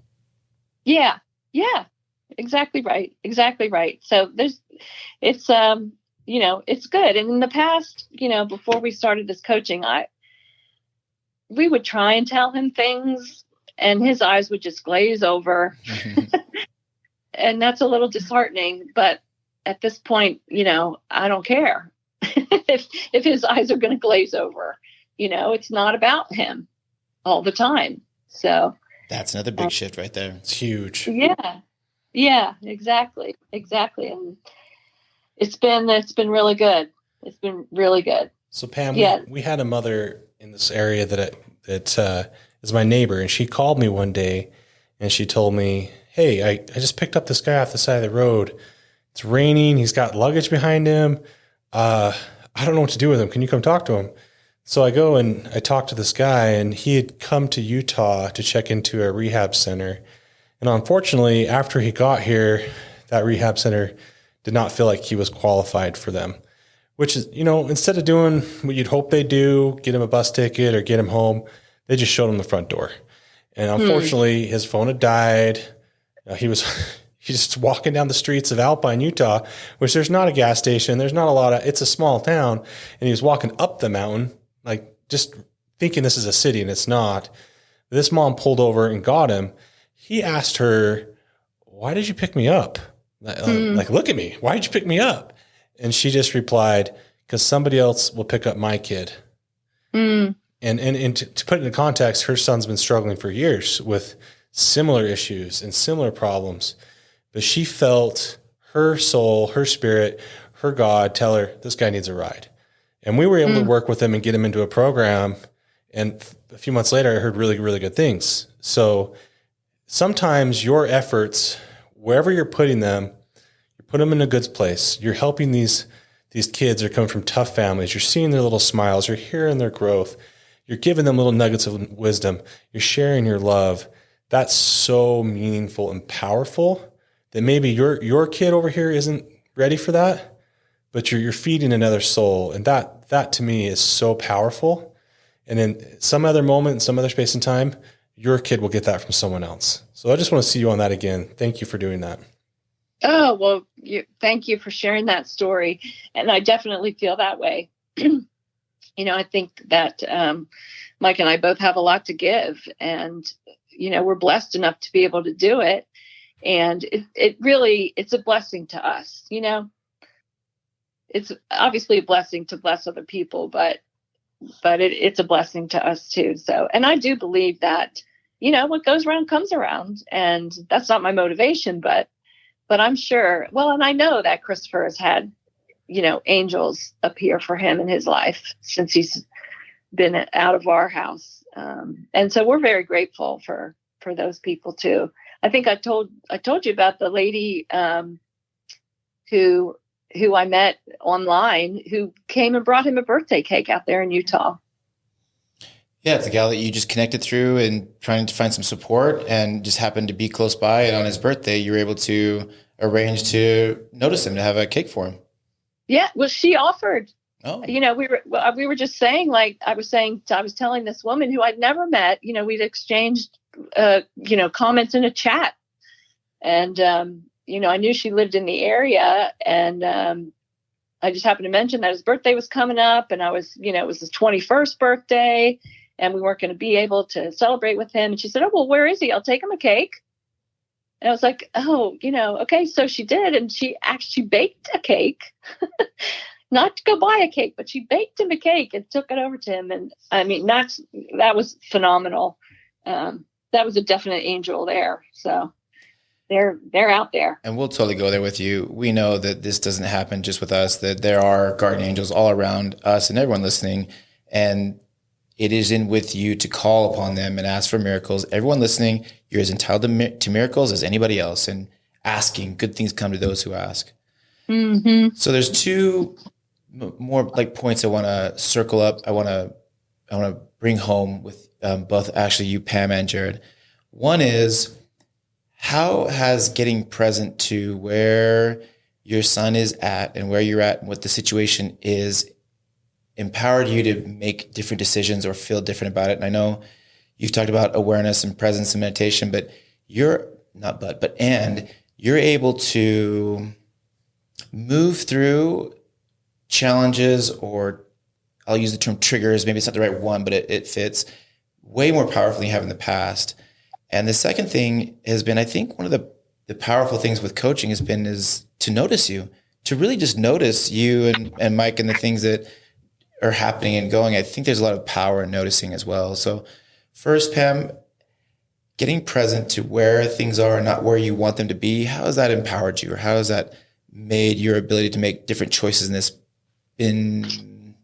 Yeah. Exactly right. So it's good. And in the past, before we started this coaching, we would try and tell him things and his eyes would just glaze over. And that's a little disheartening, but at this point, I don't care if his eyes are going to glaze over. It's not about him all the time. So that's another big shift right there. It's huge. Yeah, exactly. And it's been really good. So Pam, yeah. we had a mother in this area that is my neighbor, and she called me one day and she told me, hey, I just picked up this guy off the side of the road. It's raining. He's got luggage behind him. I don't know what to do with him. Can you come talk to him? So I go and I talk to this guy, and he had come to Utah to check into a rehab center. And unfortunately, after he got here, that rehab center did not feel like he was qualified for them, which is, instead of doing what you'd hope they do, get him a bus ticket or get him home, they just showed him the front door. And unfortunately, his phone had died. He's just walking down the streets of Alpine, Utah, which there's not a gas station. There's not a lot it's a small town. And he was walking up the mountain, like just thinking this is a city, and it's not. This mom pulled over and got him. He asked her, why did you pick me up? Like, look at me. Why did you pick me up? And she just replied, because somebody else will pick up my kid. And to put it into context, her son's been struggling for years with similar issues and similar problems. But she felt her soul, her spirit, her God tell her, this guy needs a ride. And we were able to work with him and get him into a program. And a few months later, I heard really, really good things. So sometimes your efforts, wherever you're putting them, you put them in a good place. You're helping these kids that are coming from tough families. You're seeing their little smiles. You're hearing their growth. You're giving them little nuggets of wisdom. You're sharing your love. That's so meaningful and powerful that maybe your kid over here isn't ready for that, but you're feeding another soul. And that to me is so powerful. And in some other moment, some other space and time, your kid will get that from someone else. So I just want to see you on that again. Thank you for doing that. Oh, well, thank you for sharing that story. And I definitely feel that way. I think that Mike and I both have a lot to give. And, we're blessed enough to be able to do it. And it really, it's a blessing to us, it's obviously a blessing to bless other people, but it's a blessing to us too. So, and I do believe that, what goes around comes around, and that's not my motivation, but I'm sure, well, and I know that Christopher has had, angels appear for him in his life since he's been out of our house. And so we're very grateful for those people too. I think I told you about the lady, who I met online, who came and brought him a birthday cake out there in Utah. Yeah, it's a gal that you just connected through and trying to find some support, and just happened to be close by. And on his birthday, you were able to arrange to notice him, to have a cake for him. Yeah, well, she offered. Oh, we were just saying, like I was telling this woman who I'd never met. We'd exchanged, comments in a chat, and I knew she lived in the area, and I just happened to mention that his birthday was coming up, and I was, it was his 21st birthday, and we weren't going to be able to celebrate with him. And she said, "Oh, well, where is he? I'll take him a cake." And I was like, "Oh, okay." So she did, and she actually baked a cake, not to go buy a cake, but she baked him a cake and took it over to him. And I mean, that was phenomenal. That was a definite angel there. So they're out there. And we'll totally go there with you. We know that this doesn't happen just with us, that there are guardian angels all around us and everyone listening. And it is in with you to call upon them and ask for miracles. Everyone listening, you're as entitled to miracles as anybody else, and asking. Good things come to those who ask. Mm-hmm. So there's two more like points I want to circle up. I want to bring home with both actually you, Pam, and Jared. One is, how has getting present to where your son is at and where you're at and what the situation is empowered you to make different decisions or feel different about it? And I know you've talked about awareness and presence and meditation, but you're able to move through challenges, or I'll use the term triggers. Maybe it's not the right one, but it fits way more powerfully than you have in the past. And the second thing has been, I think one of the powerful things with coaching is to notice you, to really just notice you and Mike and the things that are happening and going. I think there's a lot of power in noticing as well. So first, Pam, getting present to where things are and not where you want them to be, how has that empowered you, or how has that made your ability to make different choices in this been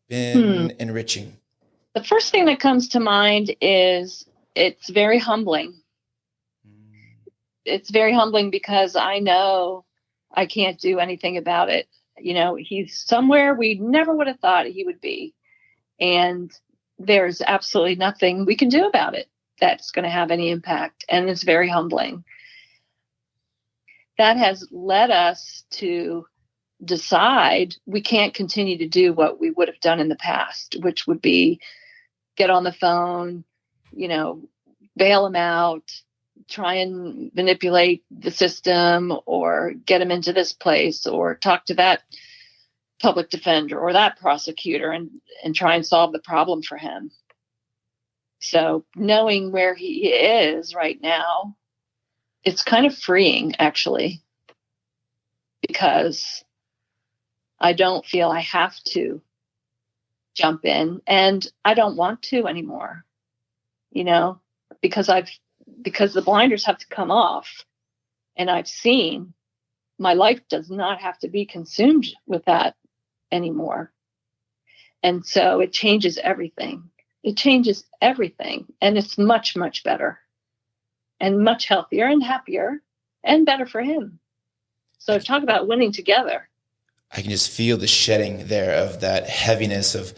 enriching? The first thing that comes to mind is it's very humbling. It's very humbling because I know I can't do anything about it. He's somewhere we never would have thought he would be. And there's absolutely nothing we can do about it that's going to have any impact. And it's very humbling. That has led us to decide we can't continue to do what we would have done in the past, which would be get on the phone, bail him out, try and manipulate the system, or get him into this place, or talk to that public defender or that prosecutor and try and solve the problem for him. So knowing where he is right now, it's kind of freeing, actually, because I don't feel I have to jump in, and I don't want to anymore, because the blinders have to come off, and I've seen my life does not have to be consumed with that anymore. And so it changes everything. It changes everything. And it's much, much better and much healthier and happier and better for him. So talk about winning together. I can just feel the shedding there of that heaviness of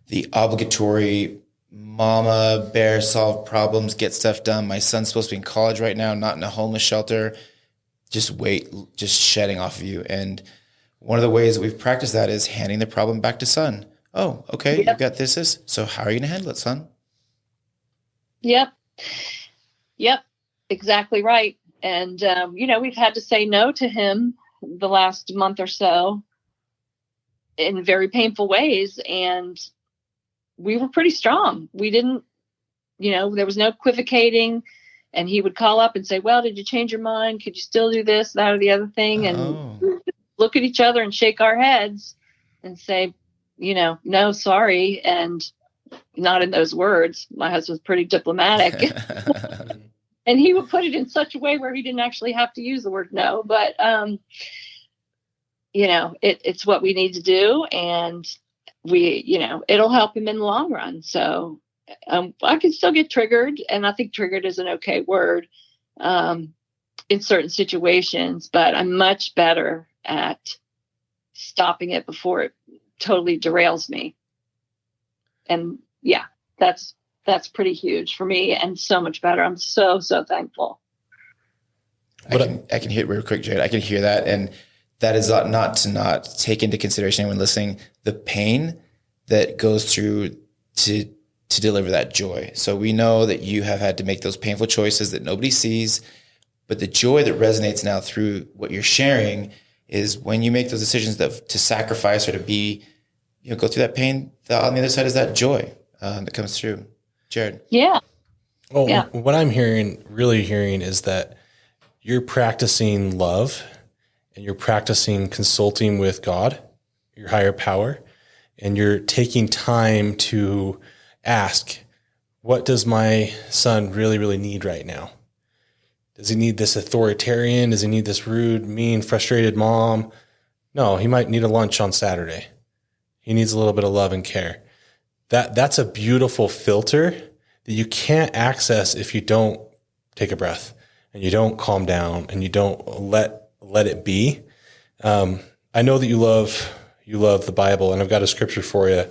the obligatory mama bear, solve problems, get stuff done. My son's supposed to be in college right now, not in a homeless shelter. Just shedding off of you. And one of the ways that we've practiced that is handing the problem back to son. Oh, okay. Yep. You've got this. So how are you going to handle it, son? Yep. Exactly right. And, we've had to say no to him the last month or so in very painful ways. And we were pretty strong. We didn't there was no equivocating. And he would call up and say, well, did you change your mind? Could you still do this, that, or the other thing? And we would look at each other and shake our heads and say, no, sorry. And not in those words. My husband's pretty diplomatic. And he would put it in such a way where he didn't actually have to use the word no. But, it's what we need to do. And it'll help him in the long run. So I can still get triggered. And I think triggered is an okay word in certain situations. But I'm much better at stopping it before it totally derails me. And yeah, that's pretty huge for me and so much better. I'm so thankful. I can hear it real quick, Jared. I can hear that. And that is not to take into consideration when listening, the pain that goes through to deliver that joy. So we know that you have had to make those painful choices that nobody sees, but the joy that resonates now through what you're sharing is when you make those decisions to sacrifice or to be, go through that pain, on the other side is that joy that comes through. Jared. Yeah. Well, yeah. What I'm really hearing is that you're practicing love and you're practicing consulting with God, your higher power, and you're taking time to ask, what does my son really, really need right now? Does he need this authoritarian? Does he need this rude, mean, frustrated mom? No, he might need a lunch on Saturday. He needs a little bit of love and care. That's a beautiful filter that you can't access if you don't take a breath and you don't calm down and you don't let it be. I know that you love the Bible, and I've got a scripture for you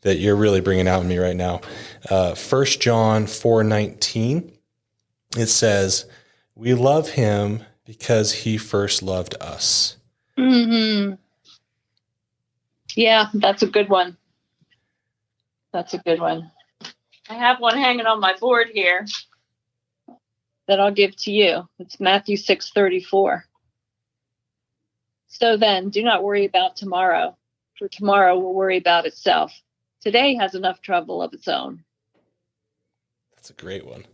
that you're really bringing out in me right now. 1 John 4:19, it says, we love him because he first loved us. Mm-hmm. Yeah, that's a good one. That's a good one. I have one hanging on my board here that I'll give to you. It's Matthew 6:34. So then, do not worry about tomorrow, for tomorrow will worry about itself. Today has enough trouble of its own. That's a great one.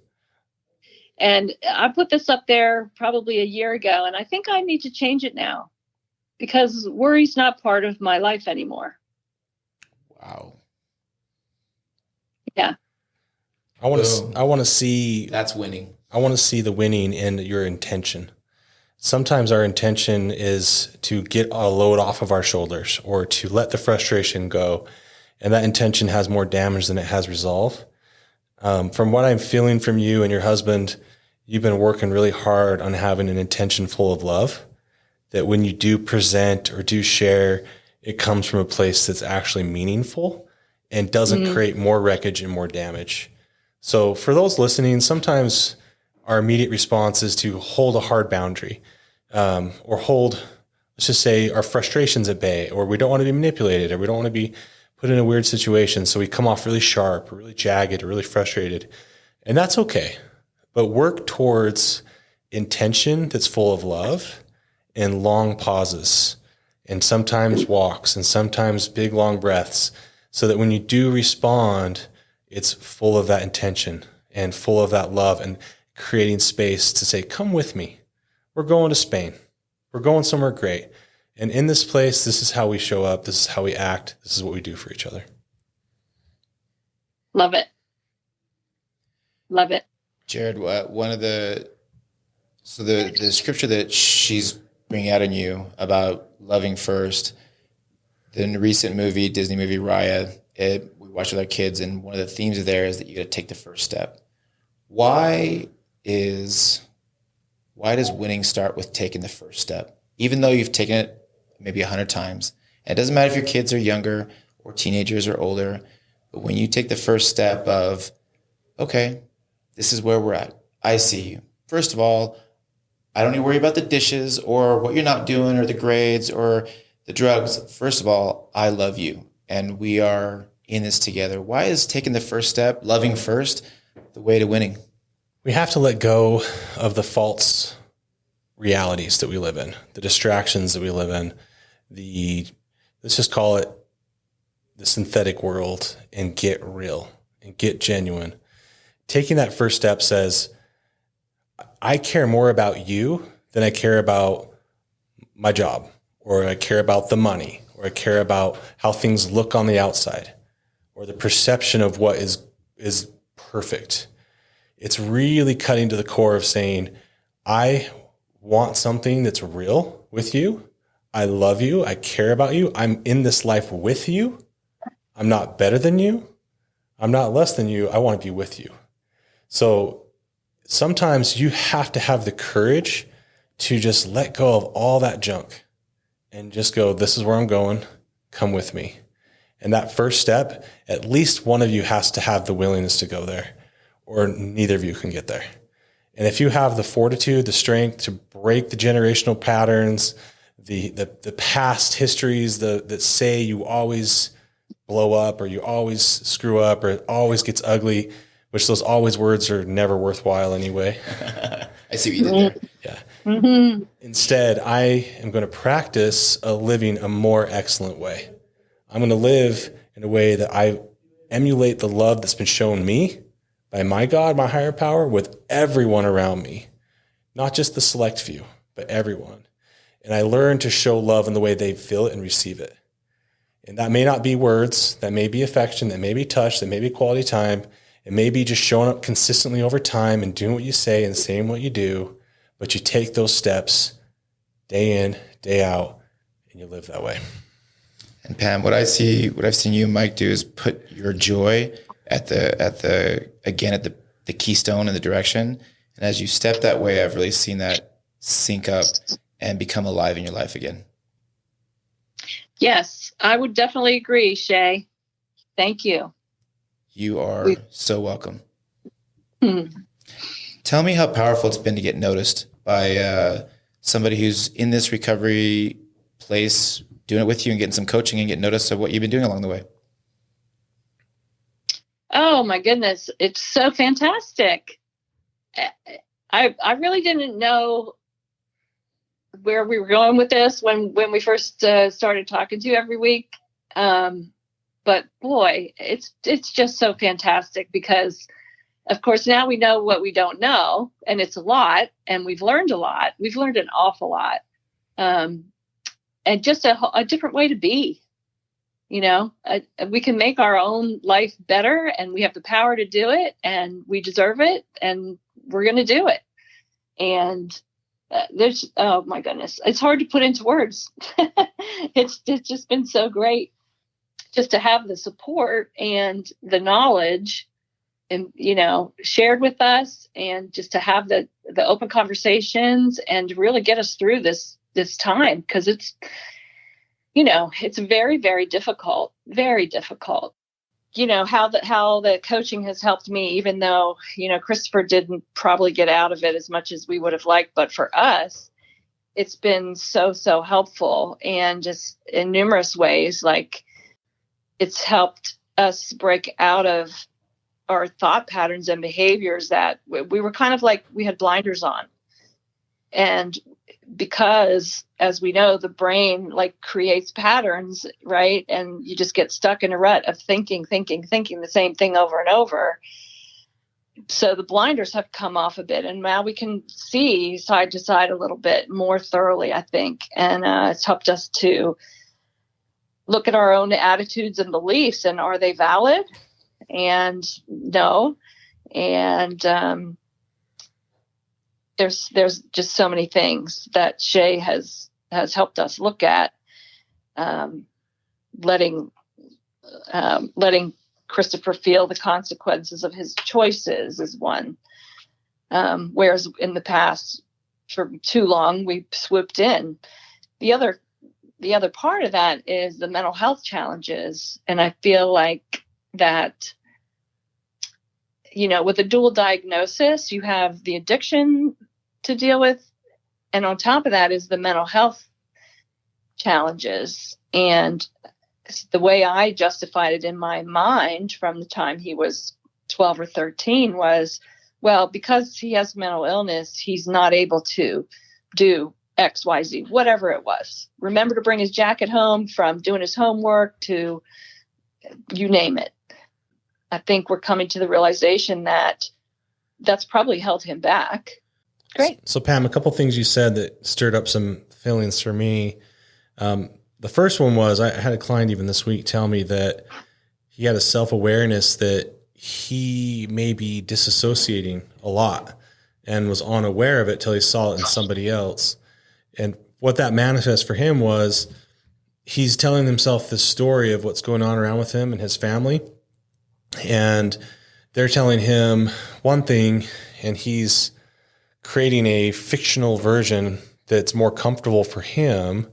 And I put this up there probably a year ago, and I think I need to change it now because worry's not part of my life anymore. Wow. Yeah. I want to see that's winning. I want to see the winning in your intention. Sometimes our intention is to get a load off of our shoulders or to let the frustration go. And that intention has more damage than it has resolve. From what I'm feeling from you and your husband, you've been working really hard on having an intention full of love, that when you do present or do share, it comes from a place that's actually meaningful and doesn't create more wreckage and more damage. So for those listening, sometimes our immediate response is to hold a hard boundary, or hold, let's just say, our frustrations at bay, or we don't want to be manipulated, or we don't want to be put in a weird situation. So we come off really sharp or really jagged or really frustrated. And that's okay. But work towards intention that's full of love and long pauses and sometimes walks and sometimes big, long breaths, so that when you do respond, it's full of that intention and full of that love and creating space to say, come with me. We're going to Spain. We're going somewhere great. And in this place, this is how we show up. This is how we act. This is what we do for each other. Love it. Love it. Jared, the scripture that she's bringing out in you about loving first, the recent Disney movie, Raya, we watched with our kids, and one of the themes there is that you got to take the first step. Why does winning start with taking the first step? Even though you've taken it maybe 100 times, and it doesn't matter if your kids are younger or teenagers or older, but when you take the first step of, okay, this is where we're at. I see you. First of all, I don't need to worry about the dishes or what you're not doing or the grades or the drugs. First of all, I love you and we are in this together. Why is taking the first step, loving first, the way to winning? We have to let go of the false realities that we live in, the distractions that we live in, let's just call it the synthetic world, and get real and get genuine. taking that first step says, I care more about you than I care about my job, or I care about the money, or I care about how things look on the outside, or the perception of what is perfect. It's really cutting to the core of saying, I want something that's real with you. I love you. I care about you. I'm in this life with you. I'm not better than you. I'm not less than you. I want to be with you. So sometimes you have to have the courage to just let go of all that junk and just go, this is where I'm going. Come with me. And that first step, at least one of you has to have the willingness to go there, or neither of you can get there. And if you have the fortitude, the strength to break the generational patterns, the past histories that say you always blow up, or you always screw up, or it always gets ugly, which those always words are never worthwhile anyway. I see what you did there. Yeah. Mm-hmm. Instead, I am going to practice living a more excellent way. I'm going to live in a way that I emulate the love that's been shown me by my God, my higher power, with everyone around me, not just the select few, but everyone. And I learn to show love in the way they feel it and receive it. And that may not be words, that may be affection, that may be touch, that may be quality time. It may be just showing up consistently over time and doing what you say and saying what you do, but you take those steps day in, day out, and you live that way. And Pam, what I've seen you and Mike do is put your joy at the keystone and the direction. And as you step that way, I've really seen that sync up and become alive in your life again. Yes, I would definitely agree, Shay. Thank you. You are so welcome. Hmm. Tell me how powerful it's been to get noticed by somebody who's in this recovery place, doing it with you and getting some coaching and getting noticed of what you've been doing along the way. Oh my goodness. It's so fantastic. I really didn't know where we were going with this when we first started talking to you every week. But boy, it's just so fantastic because of course now we know what we don't know, and it's a lot, and we've learned a lot. We've learned an awful lot. And just a different way to be, we can make our own life better, and we have the power to do it, and we deserve it, and we're going to do it. And oh my goodness, it's hard to put into words. It's just been so great just to have the support and the knowledge and, shared with us, and just to have the open conversations and really get us through this time. 'Cause it's, it's very, very difficult, very difficult. How the coaching has helped me, even though, Christopher didn't probably get out of it as much as we would have liked, but for us, it's been so, so helpful, and just in numerous ways, like it's helped us break out of our thought patterns and behaviors that we were kind of like we had blinders on. And because, as we know, the brain creates patterns, right? And you just get stuck in a rut of thinking the same thing over and over. So the blinders have come off a bit, and now we can see side to side a little bit more thoroughly, I think. And it's helped us to look at our own attitudes and beliefs, and are they valid? And no. And there's just so many things that Shay has helped us look at. Letting Christopher feel the consequences of his choices is one. Whereas in the past, for too long, we swooped in. The other part of that is the mental health challenges. And I feel like that, with a dual diagnosis, you have the addiction to deal with. And on top of that is the mental health challenges. And the way I justified it in my mind from the time he was 12 or 13 was, well, because he has mental illness, he's not able to do X, Y, Z, whatever it was. Remember to bring his jacket home, from doing his homework to you name it. I think we're coming to the realization that that's probably held him back. Great. So Pam, a couple things you said that stirred up some feelings for me. The first one was I had a client even this week tell me that he had a self-awareness that he may be disassociating a lot and was unaware of it till he saw it in somebody else. And what that manifests for him was he's telling himself this story of what's going on around with him and his family. And they're telling him one thing, and he's creating a fictional version that's more comfortable for him.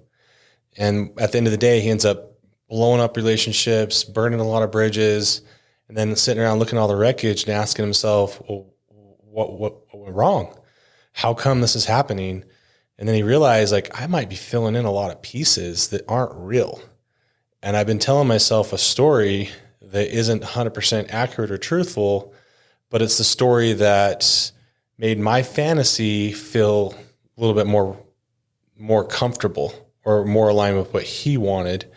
And at the end of the day, he ends up blowing up relationships, burning a lot of bridges, and then sitting around looking at all the wreckage and asking himself, well, what went wrong? How come this is happening? And then he realized, like, I might be filling in a lot of pieces that aren't real. And I've been telling myself a story that isn't 100% accurate or truthful, but it's the story that made my fantasy feel a little bit more comfortable or more aligned with what he wanted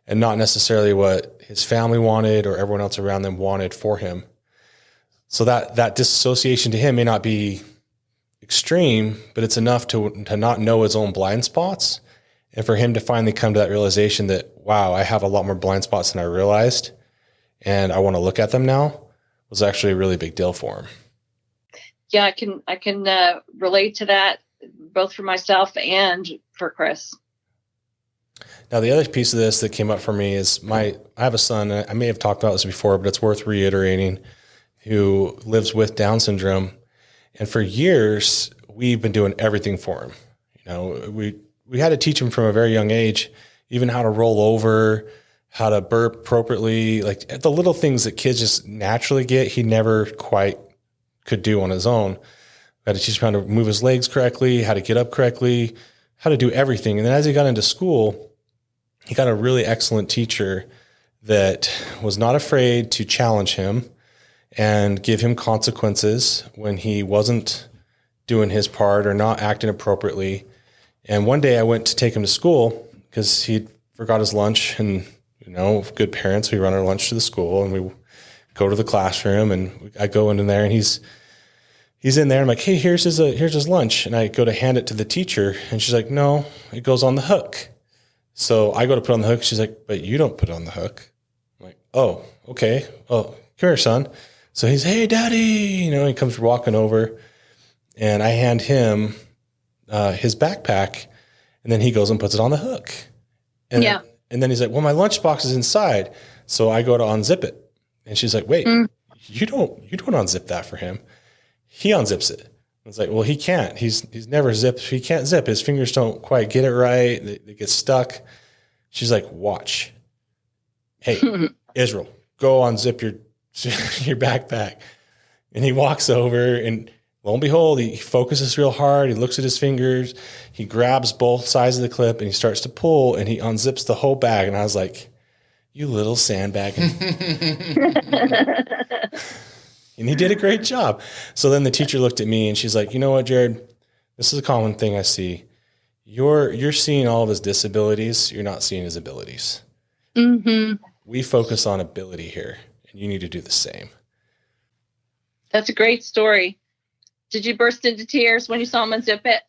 and not necessarily what his family wanted or everyone else around them wanted for him. So that disassociation to him may not be extreme, but it's enough to not know his own blind spots. And for him to finally come to that realization that, wow, I have a lot more blind spots than I realized, and I want to look at them now, was actually a really big deal for him. Yeah, I can relate to that, both for myself and for Chris. Now, the other piece of this that came up for me is I have a son, I may have talked about this before, but it's worth reiterating, who lives with Down syndrome. And for years, we've been doing everything for him. You know, we had to teach him from a very young age, even how to roll over, how to burp appropriately, like the little things that kids just naturally get, he never quite could do on his own. We had to teach him how to move his legs correctly, how to get up correctly, how to do everything. And then as he got into school, he got a really excellent teacher that was not afraid to challenge him and give him consequences when he wasn't doing his part or not acting appropriately. And one day I went to take him to school because he forgot his lunch, and, you know, good parents, we run our lunch to the school and we go to the classroom, and I go in there and he's in there. I'm like, hey, here's his lunch. And I go to hand it to the teacher, and she's like, no, it goes on the hook. So I go to put it on the hook. She's like, but you don't put it on the hook. I'm like, oh, okay. Oh, come here, son. So he's, hey, daddy, you know, he comes walking over, and I hand him his backpack, and then he goes and puts it on the hook. And yeah. Then he's like, well, my lunchbox is inside. So I go to unzip it. And she's like, wait, you don't unzip that for him. He unzips it. I was like, well, he can't. He's never zipped. He can't zip. His fingers don't quite get it right. They get stuck. She's like, watch. Hey, Israel, go unzip your backpack. And he walks over, and lo and behold, he focuses real hard. He looks at his fingers. He grabs both sides of the clip, and he starts to pull, and he unzips the whole bag. And I was like, you little sandbag. And he did a great job. So then the teacher looked at me, and she's like, you know what, Jared, this is a common thing I see. You're seeing all of his disabilities. You're not seeing his abilities. Mm-hmm. We focus on ability here, and you need to do the same. That's a great story. Did you burst into tears when you saw him unzip it?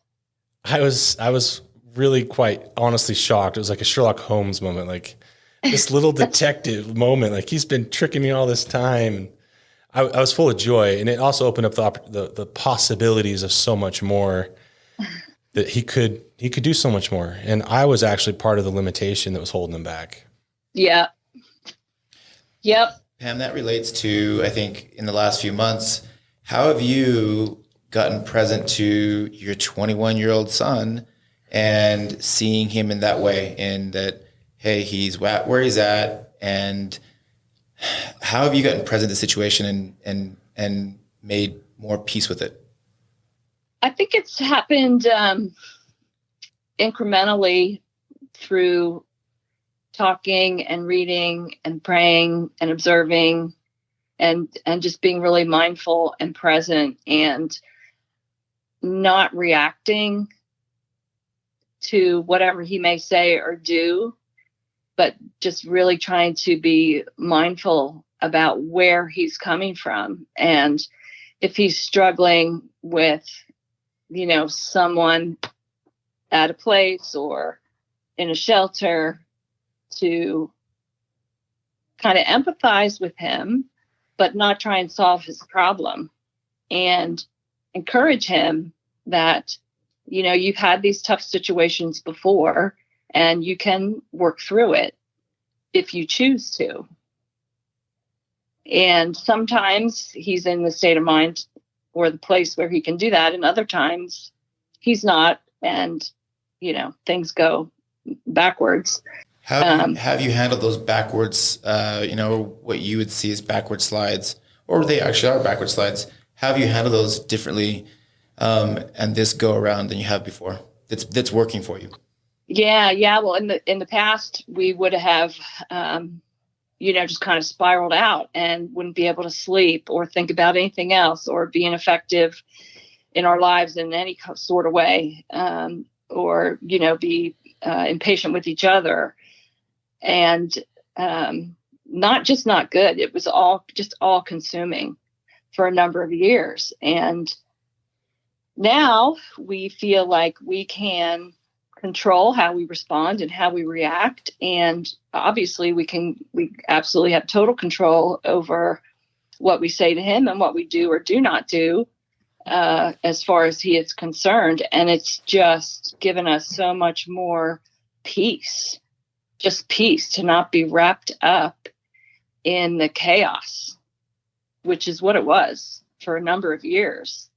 I was really quite honestly shocked. It was like a Sherlock Holmes moment, like this little detective moment. Like, he's been tricking me all this time. And I was full of joy, and it also opened up the possibilities of so much more, that he could do so much more. And I was actually part of the limitation that was holding him back. Yeah. Yep. Pam, that relates to, I think, in the last few months, how have you gotten present to your 21-year-old son and seeing him in that way, and that, hey, he's where he's at, and how have you gotten present to the situation and made more peace with it? I think it's happened incrementally through talking and reading and praying and observing and just being really mindful and present and not reacting to whatever he may say or do, but just really trying to be mindful about where he's coming from. And if he's struggling with, someone at a place or in a shelter, to kind of empathize with him, but not try and solve his problem, and encourage him that, you've had these tough situations before and you can work through it if you choose to. And sometimes he's in the state of mind or the place where he can do that. And other times he's not. And, things go backwards. Have you handled those backwards, what you would see as backward slides, or they actually are backward slides? Have you handled those differently and this go around than you have before? That's working for you. Yeah. Well, in the past, we would have, just kind of spiraled out and wouldn't be able to sleep or think about anything else or be ineffective in our lives in any sort of way, or, be impatient with each other, and not good. It was all consuming for a number of years. And now we feel like we can control how we respond and how we react. And obviously we absolutely have total control over what we say to him and what we do or do not do, as far as he is concerned. And it's just given us so much more peace to not be wrapped up in the chaos, which is what it was for a number of years.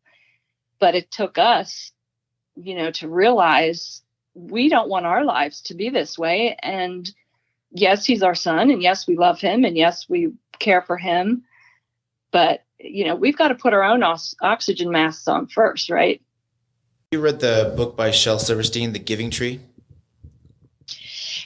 But it took us, to realize we don't want our lives to be this way. And yes, he's our son, and yes, we love him, and yes, we care for him. But, we've got to put our own oxygen masks on first, right? You read the book by Shel Silverstein, The Giving Tree?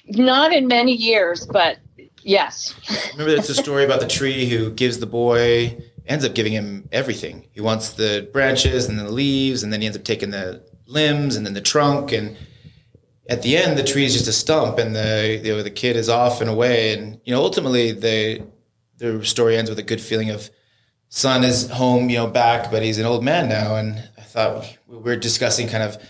Not in many years, but yes. Remember, it's a story about the tree who gives the boy, ends up giving him everything. He wants the branches and then the leaves, and then he ends up taking the limbs and then the trunk. And at the end, the tree is just a stump, and the kid is off and away. And, ultimately the story ends with a good feeling of son is home, back, but he's an old man now. And I thought we were discussing kind of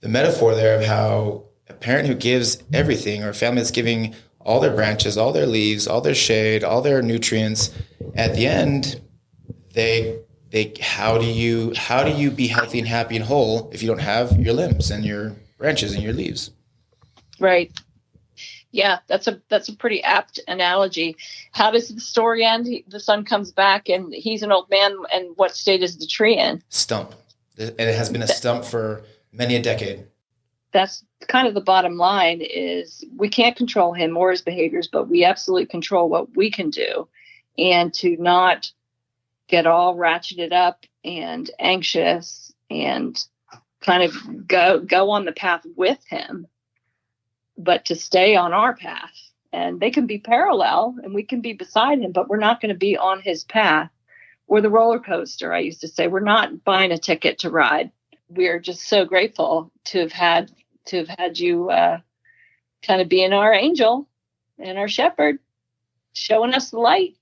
the metaphor there of how a parent who gives everything, or a family that's giving all their branches, all their leaves, all their shade, all their nutrients, at the end, how do you be healthy and happy and whole if you don't have your limbs and your branches and your leaves? Right. Yeah, that's a pretty apt analogy. How does the story end? The son comes back and he's an old man. And what state is the tree in? Stump. And it has been a stump for many a decade. That's kind of the bottom line, is we can't control him or his behaviors, but we absolutely control what we can do, and to not get all ratcheted up and anxious and kind of go on the path with him, but to stay on our path. And they can be parallel and we can be beside him, but we're not going to be on his path. Or the roller coaster, I used to say. We're not buying a ticket to ride. We're just so grateful to have had you kind of being our angel and our shepherd, showing us the light.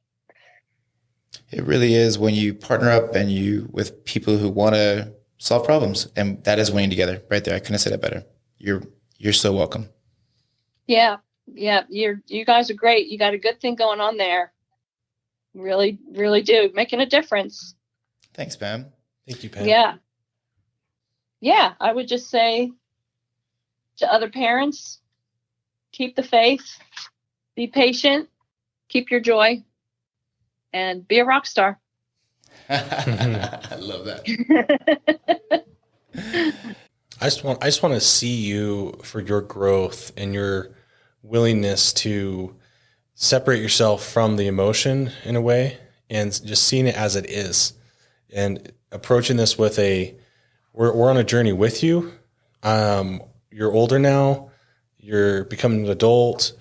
It really is when you partner up and you with people who want to solve problems, and that is winning together right there. I couldn't have said it better. You're so welcome. Yeah. You guys are great. You got a good thing going on there. Really, really do. Making a difference. Thanks, Pam. Thank you, Pam. Yeah. I would just say to other parents, keep the faith, be patient, keep your joy, and be a rock star. I love that. I just want to see you for your growth and your willingness to separate yourself from the emotion in a way, and just seeing it as it is, and approaching this with we're on a journey with you. You're older now. You're becoming an adult.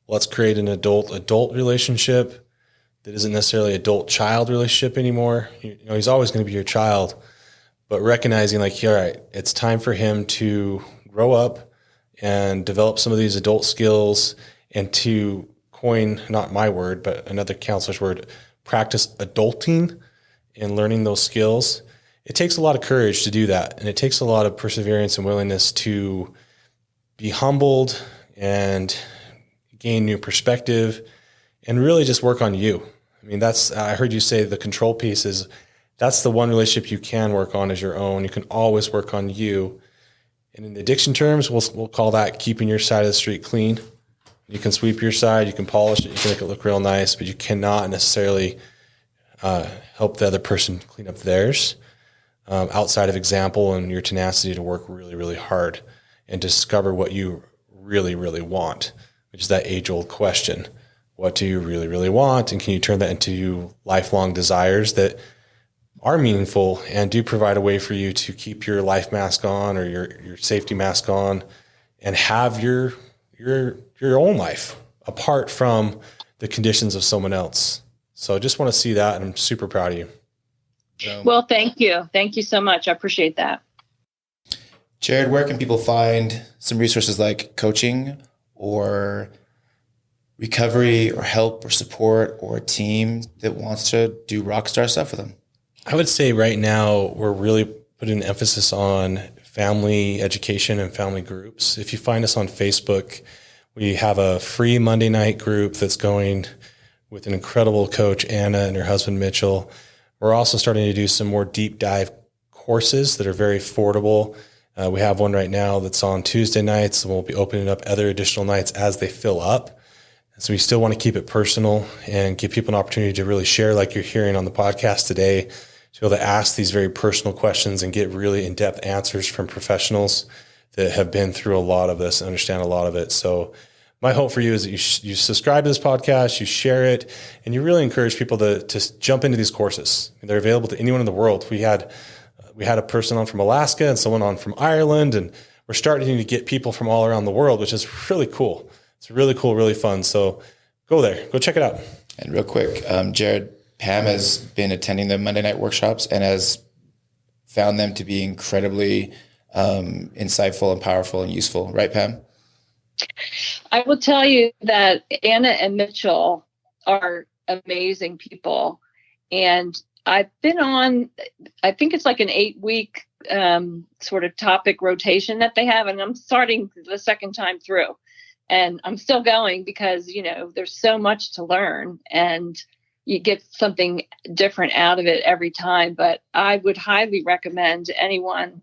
Let's create an adult relationship that isn't necessarily adult-child relationship anymore. He's always going to be your child, but recognizing all right, it's time for him to grow up and develop some of these adult skills, and to coin, not my word, but another counselor's word, practice adulting, and learning those skills, it takes a lot of courage to do that. And it takes a lot of perseverance and willingness to be humbled and gain new perspective and really just work on you. I mean, I heard you say the control piece that's the one relationship you can work on as your own. You can always work on you. And in the addiction terms, we'll call that keeping your side of the street clean. You can sweep your side, you can polish it, you can make it look real nice, but you cannot necessarily help the other person clean up theirs outside of example and your tenacity to work really, really hard and discover what you really, really want, which is that age-old question. What do you really, really want? And can you turn that into lifelong desires that are meaningful and do provide a way for you to keep your life mask on or your safety mask on and have your own life apart from the conditions of someone else. So I just want to see that, and I'm super proud of you. Well, thank you. Thank you so much. I appreciate that. Jared, where can people find some resources like coaching or recovery or help or support or a team that wants to do rock star stuff with them? I would say right now we're really putting an emphasis on family education and family groups. If you find us on Facebook, we have a free Monday night group that's going with an incredible coach, Anna, and her husband, Mitchell. We're also starting to do some more deep dive courses that are very affordable. We have one right now that's on Tuesday nights, and we'll be opening up other additional nights as they fill up. So we still want to keep it personal and give people an opportunity to really share, like you're hearing on the podcast today, to be able to ask these very personal questions and get really in-depth answers from professionals that have been through a lot of this and understand a lot of it. So my hope for you is that you subscribe to this podcast, you share it, and you really encourage people to jump into these courses. They're available to anyone in the world. We had a person on from Alaska and someone on from Ireland, and we're starting to get people from all around the world, which is really cool. It's really cool, really fun. So go there, go check it out. And real quick, Jared, Pam has been attending the Monday night workshops and has found them to be incredibly insightful and powerful and useful. Right, Pam? I will tell you that Anna and Mitchell are amazing people. And I've been on, I think it's like an 8-week sort of topic rotation that they have. And I'm starting the second time through. And I'm still going because, there's so much to learn and you get something different out of it every time. But I would highly recommend anyone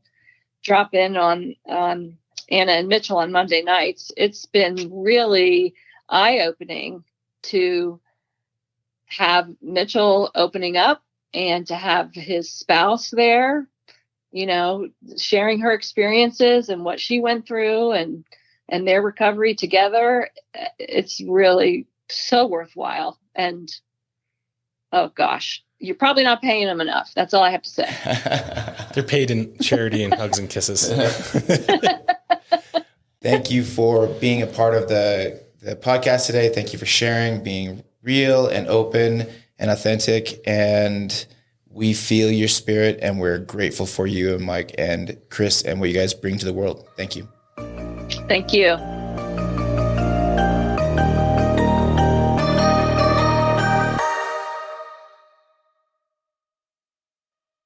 drop in on Anna and Mitchell on Monday nights. It's been really eye-opening to have Mitchell opening up and to have his spouse there, sharing her experiences and what she went through and their recovery together. It's really so worthwhile. And oh gosh, you're probably not paying them enough. That's all I have to say. They're paid in charity and hugs and kisses. Thank you for being a part of the podcast today. Thank you for sharing, being real and open and authentic. And we feel your spirit, and we're grateful for you and Mike and Chris and what you guys bring to the world. Thank you. Thank you.